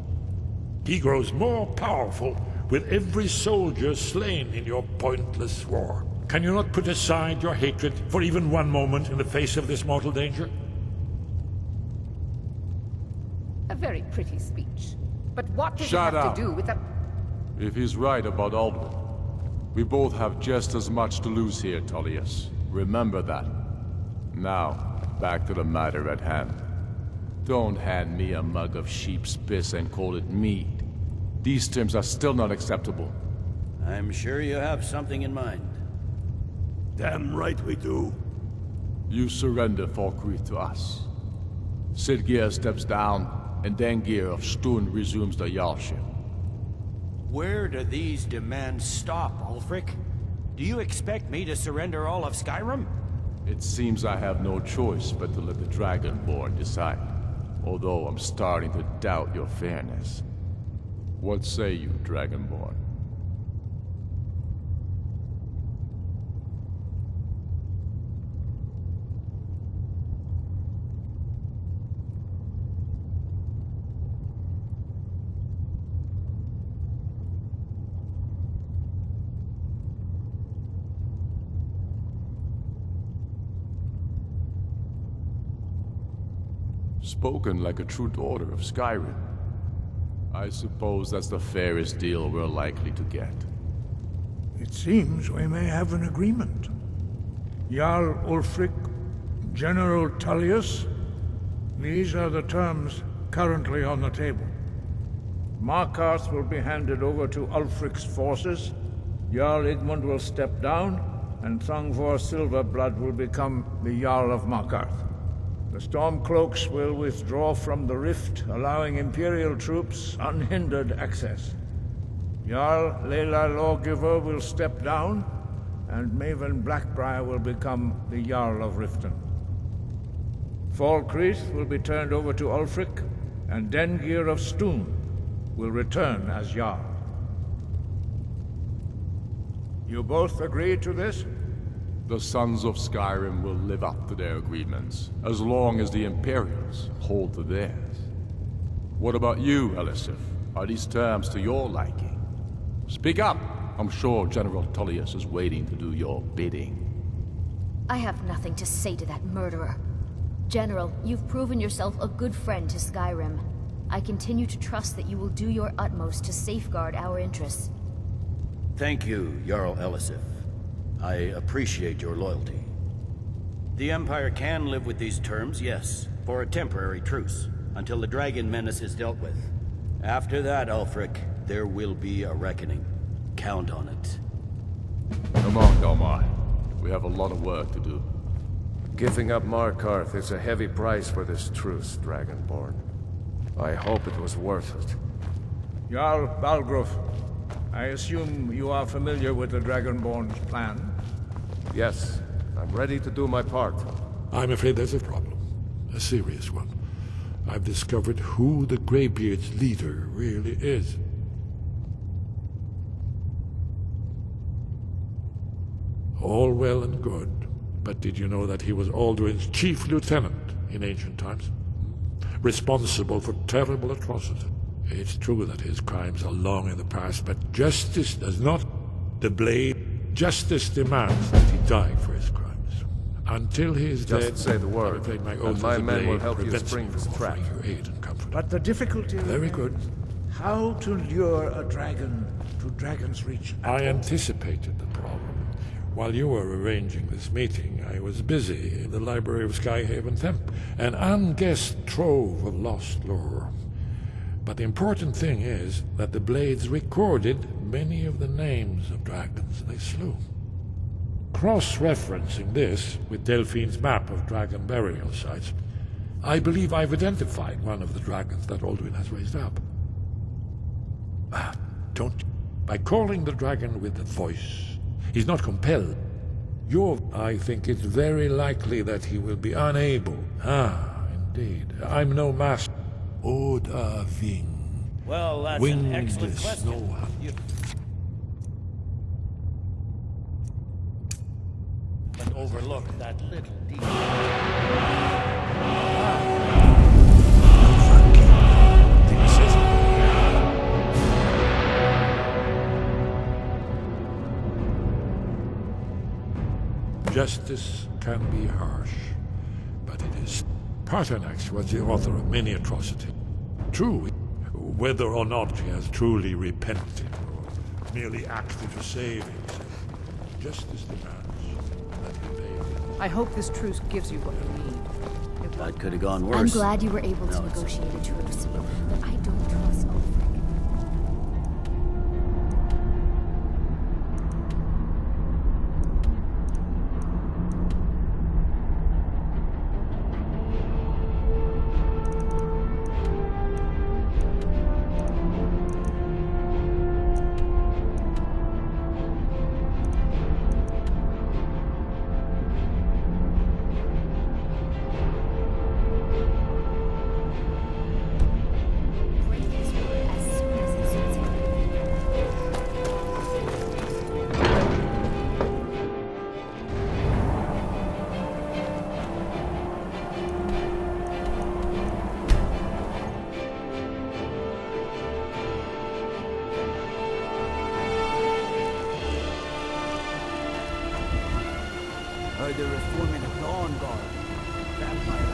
He grows more powerful with every soldier slain in your pointless war. Can you not put aside your hatred for even one moment in the face of this mortal danger? A very pretty speech. But what does Shut it have up. to do with the... If he's right about Alduin, we both have just as much to lose here, Tullius. Remember that. Now, back to the matter at hand. Don't hand me a mug of sheep's piss and call it mead. These terms are still not acceptable. I'm sure you have something in mind. Damn right we do. You surrender Falkreath to us. Sidgeir steps down, and Dengir of Stun resumes the Jarlship. Where do these demands stop, Ulfric? Do you expect me to surrender all of Skyrim? It seems I have no choice but to let the Dragonborn decide. Although I'm starting to doubt your fairness. What say you, Dragonborn? Spoken like a true daughter of Skyrim. I suppose that's the fairest deal we're likely to get. It seems we may have an agreement. Jarl Ulfric, General Tullius, these are the terms currently on the table. Markarth will be handed over to Ulfric's forces, Jarl Igmund will step down, and Thangvor Silverblood will become the Jarl of Markarth. The Stormcloaks will withdraw from the rift, allowing Imperial troops unhindered access. Jarl Leila Lawgiver will step down, and Maven Blackbriar will become the Jarl of Riften. Falkreath will be turned over to Ulfric, and Dengir of Stun will return as Jarl. You both agree to this? The Sons of Skyrim will live up to their agreements, as long as the Imperials hold to theirs. What about you, Elisif? Are these terms to your liking? Speak up! I'm sure General Tullius is waiting to do your bidding. I have nothing to say to that murderer. General, you've proven yourself a good friend to Skyrim. I continue to trust that you will do your utmost to safeguard our interests. Thank you, Jarl Elisif. I appreciate your loyalty. The Empire can live with these terms, yes, for a temporary truce, until the dragon menace is dealt with. After that, Ulfric, there will be a reckoning. Count on it. Come on, Galmar. We have a lot of work to do. Giving up Markarth is a heavy price for this truce, Dragonborn. I hope it was worth it. Jarl Balgruuf, I assume you are familiar with the Dragonborn's plan? Yes, I'm ready to do my part. I'm afraid there's a problem. A serious one. I've discovered who the Greybeard's leader really is. All well and good, but did you know that he was Alduin's chief lieutenant in ancient times? Responsible for terrible atrocities. It's true that his crimes are long in the past, but justice does not. The blade, justice demands that he die for his crimes. Until he is dead, Just say the word, I take my and oath my as a men will blade help you prevents spring me this from trap. offering you aid and comfort. But the difficulty Very good. how to lure a dragon to Dragon's Reach. I anticipated the problem. While you were arranging this meeting, I was busy in the library of Skyhaven Temple, an unguessed trove of lost lore. But the important thing is that the blades recorded many of the names of dragons they slew. Cross-referencing this with Delphine's map of dragon burial sites, I believe I've identified one of the dragons that Alduin has raised up. Don't... By calling the dragon with the voice, he's not compelled. I think it's very likely that he will be unable. Indeed. I'm no master. Oda Ving. Well, that's an excellent question. But overlook that little detail. Justice can be harsh, but it is. Paternax was the author of many atrocities. True, whether or not he has truly repented or merely acted to save himself, justice demands that he obey. I hope this truce gives you what you need. That could have gone worse. I'm glad you were able to negotiate a truce, but I don't trust Ulfric. Heard they're reforming the Dawn Guard. Vampire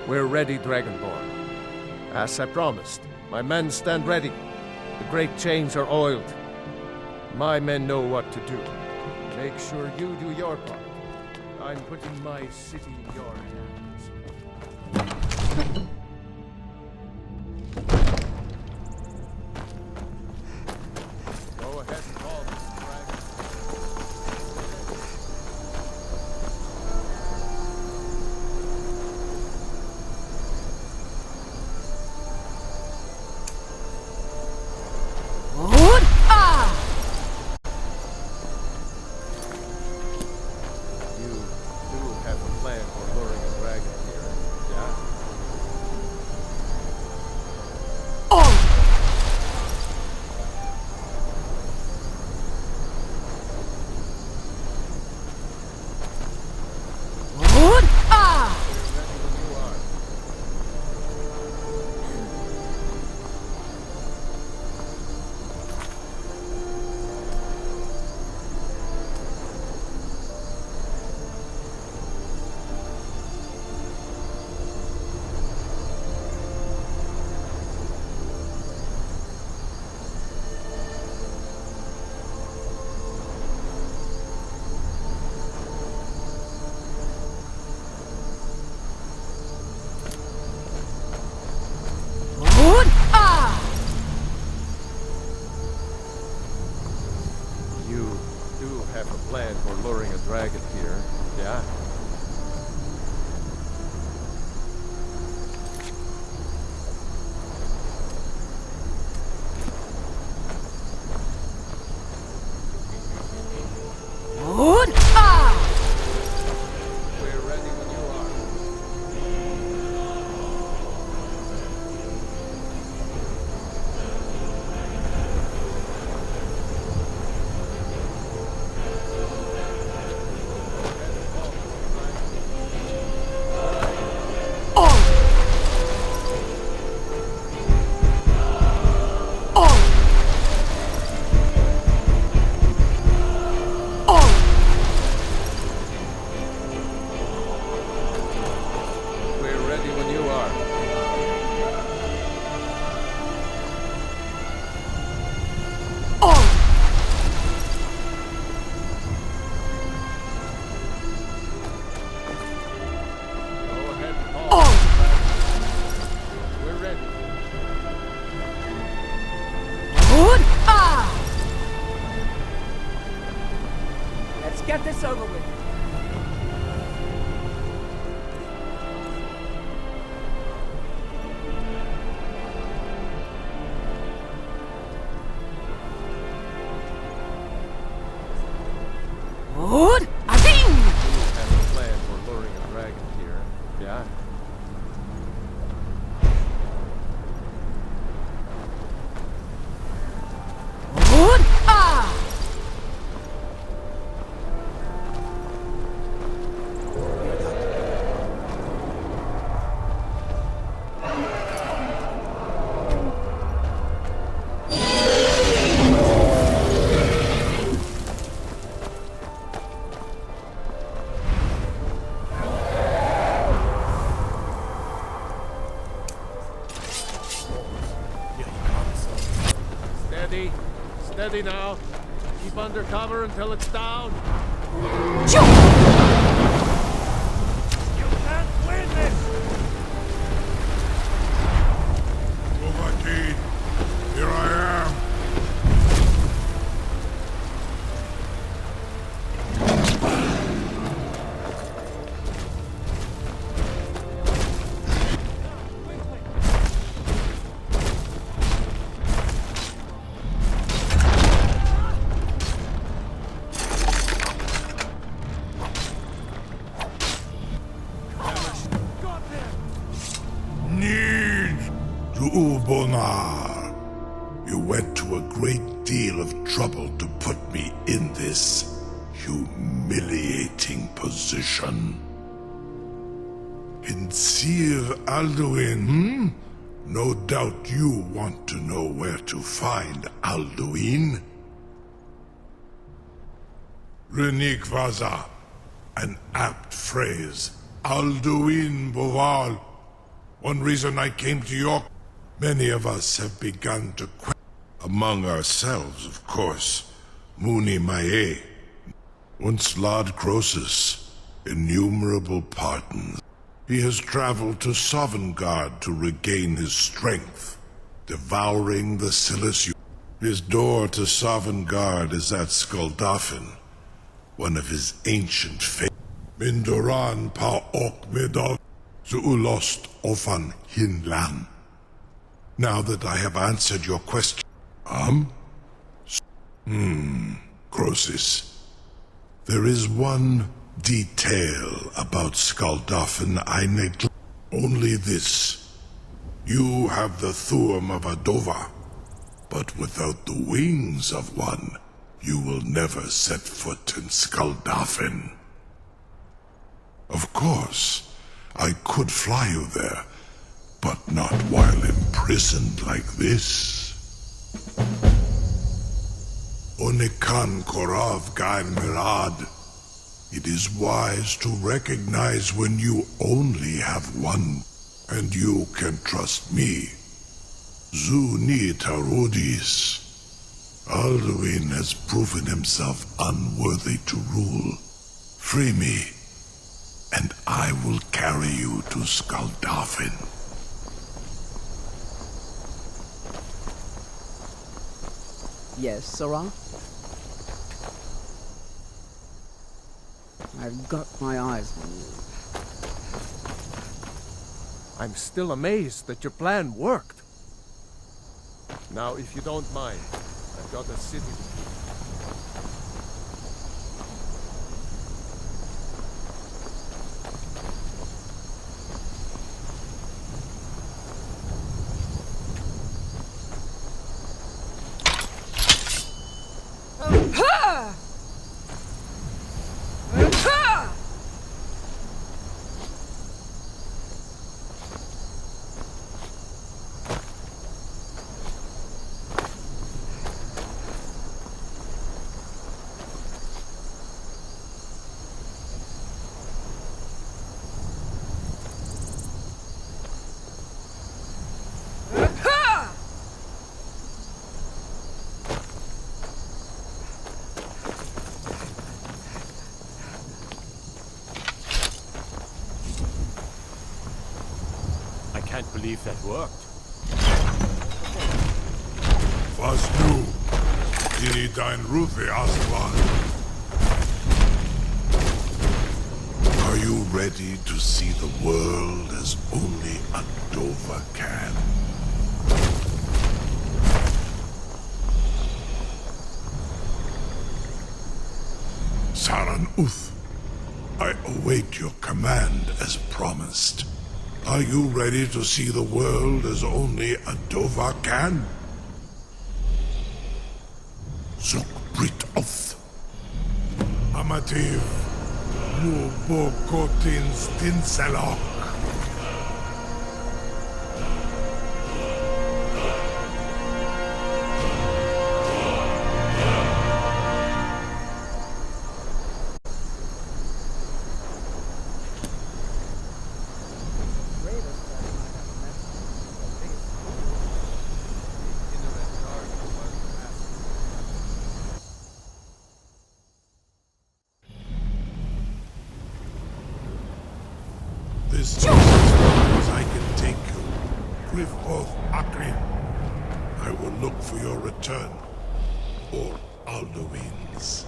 We're ready, Dragonborn. As I promised, my men stand ready. The great chains are oiled. My men know what to do. Make sure you do your part. I'm putting my city in your hands. Go ahead and call this dragon. You do have a plan for luring a dragon here, yeah? Steady now. Keep under cover until it's down. You can't win this! Overkeen, here I am. Ubonar, you went to a great deal of trouble to put me in this humiliating position. Kinsir Alduin, No doubt you want to know where to find Alduin. Renik Vaza, an apt phrase. Alduin Boval. One reason I came to York. Many of us have begun to question. Among ourselves, of course. Muni Mae. Once Lord Croesus. Innumerable pardons. He has traveled to Sovngarde to regain his strength. Devouring the Silas. His door to Sovngarde is at Skuldafn. One of his ancient faiths. Mindoran pa ok midov. Zuulost ofan hinlan. Now that I have answered your question, Croesus. There is one detail about Skuldafn I neglect. Only this. You have the Thuum of a Dova, but without the wings of one, you will never set foot in Skuldafn. Of course, I could fly you there, but not while imprisoned like this. Onikan Korav Gain Mirad. It is wise to recognize when you only have one, and you can trust me. Zuni Tarudis. Alduin has proven himself unworthy to rule. Free me, and I will carry you to Skuldafn. Yes, Sarah? I've got my eyes on you. I'm still amazed that your plan worked. Now, if you don't mind, I've got a city to keep. I can't believe that worked. Was nu? Diri dein Rufe Aslan. Are you ready to see the world as only a Dova can? Saran Uth, I await your command as promised. Are you ready to see the world as only a Dova can? Zuk Brit Oth. Amativ Mubokotin Stinselok. This is as far as I can take you. Grifoth Akrin. I will look for your return. Or Alduin's.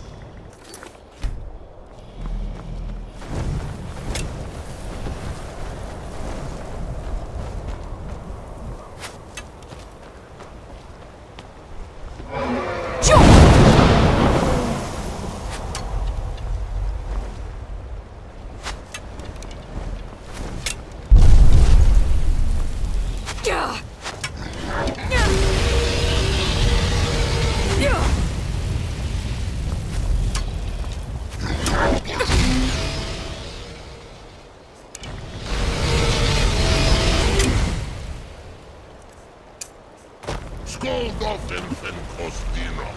Skoldoffen and Kostinok.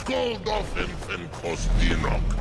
Skål offen en kostinok.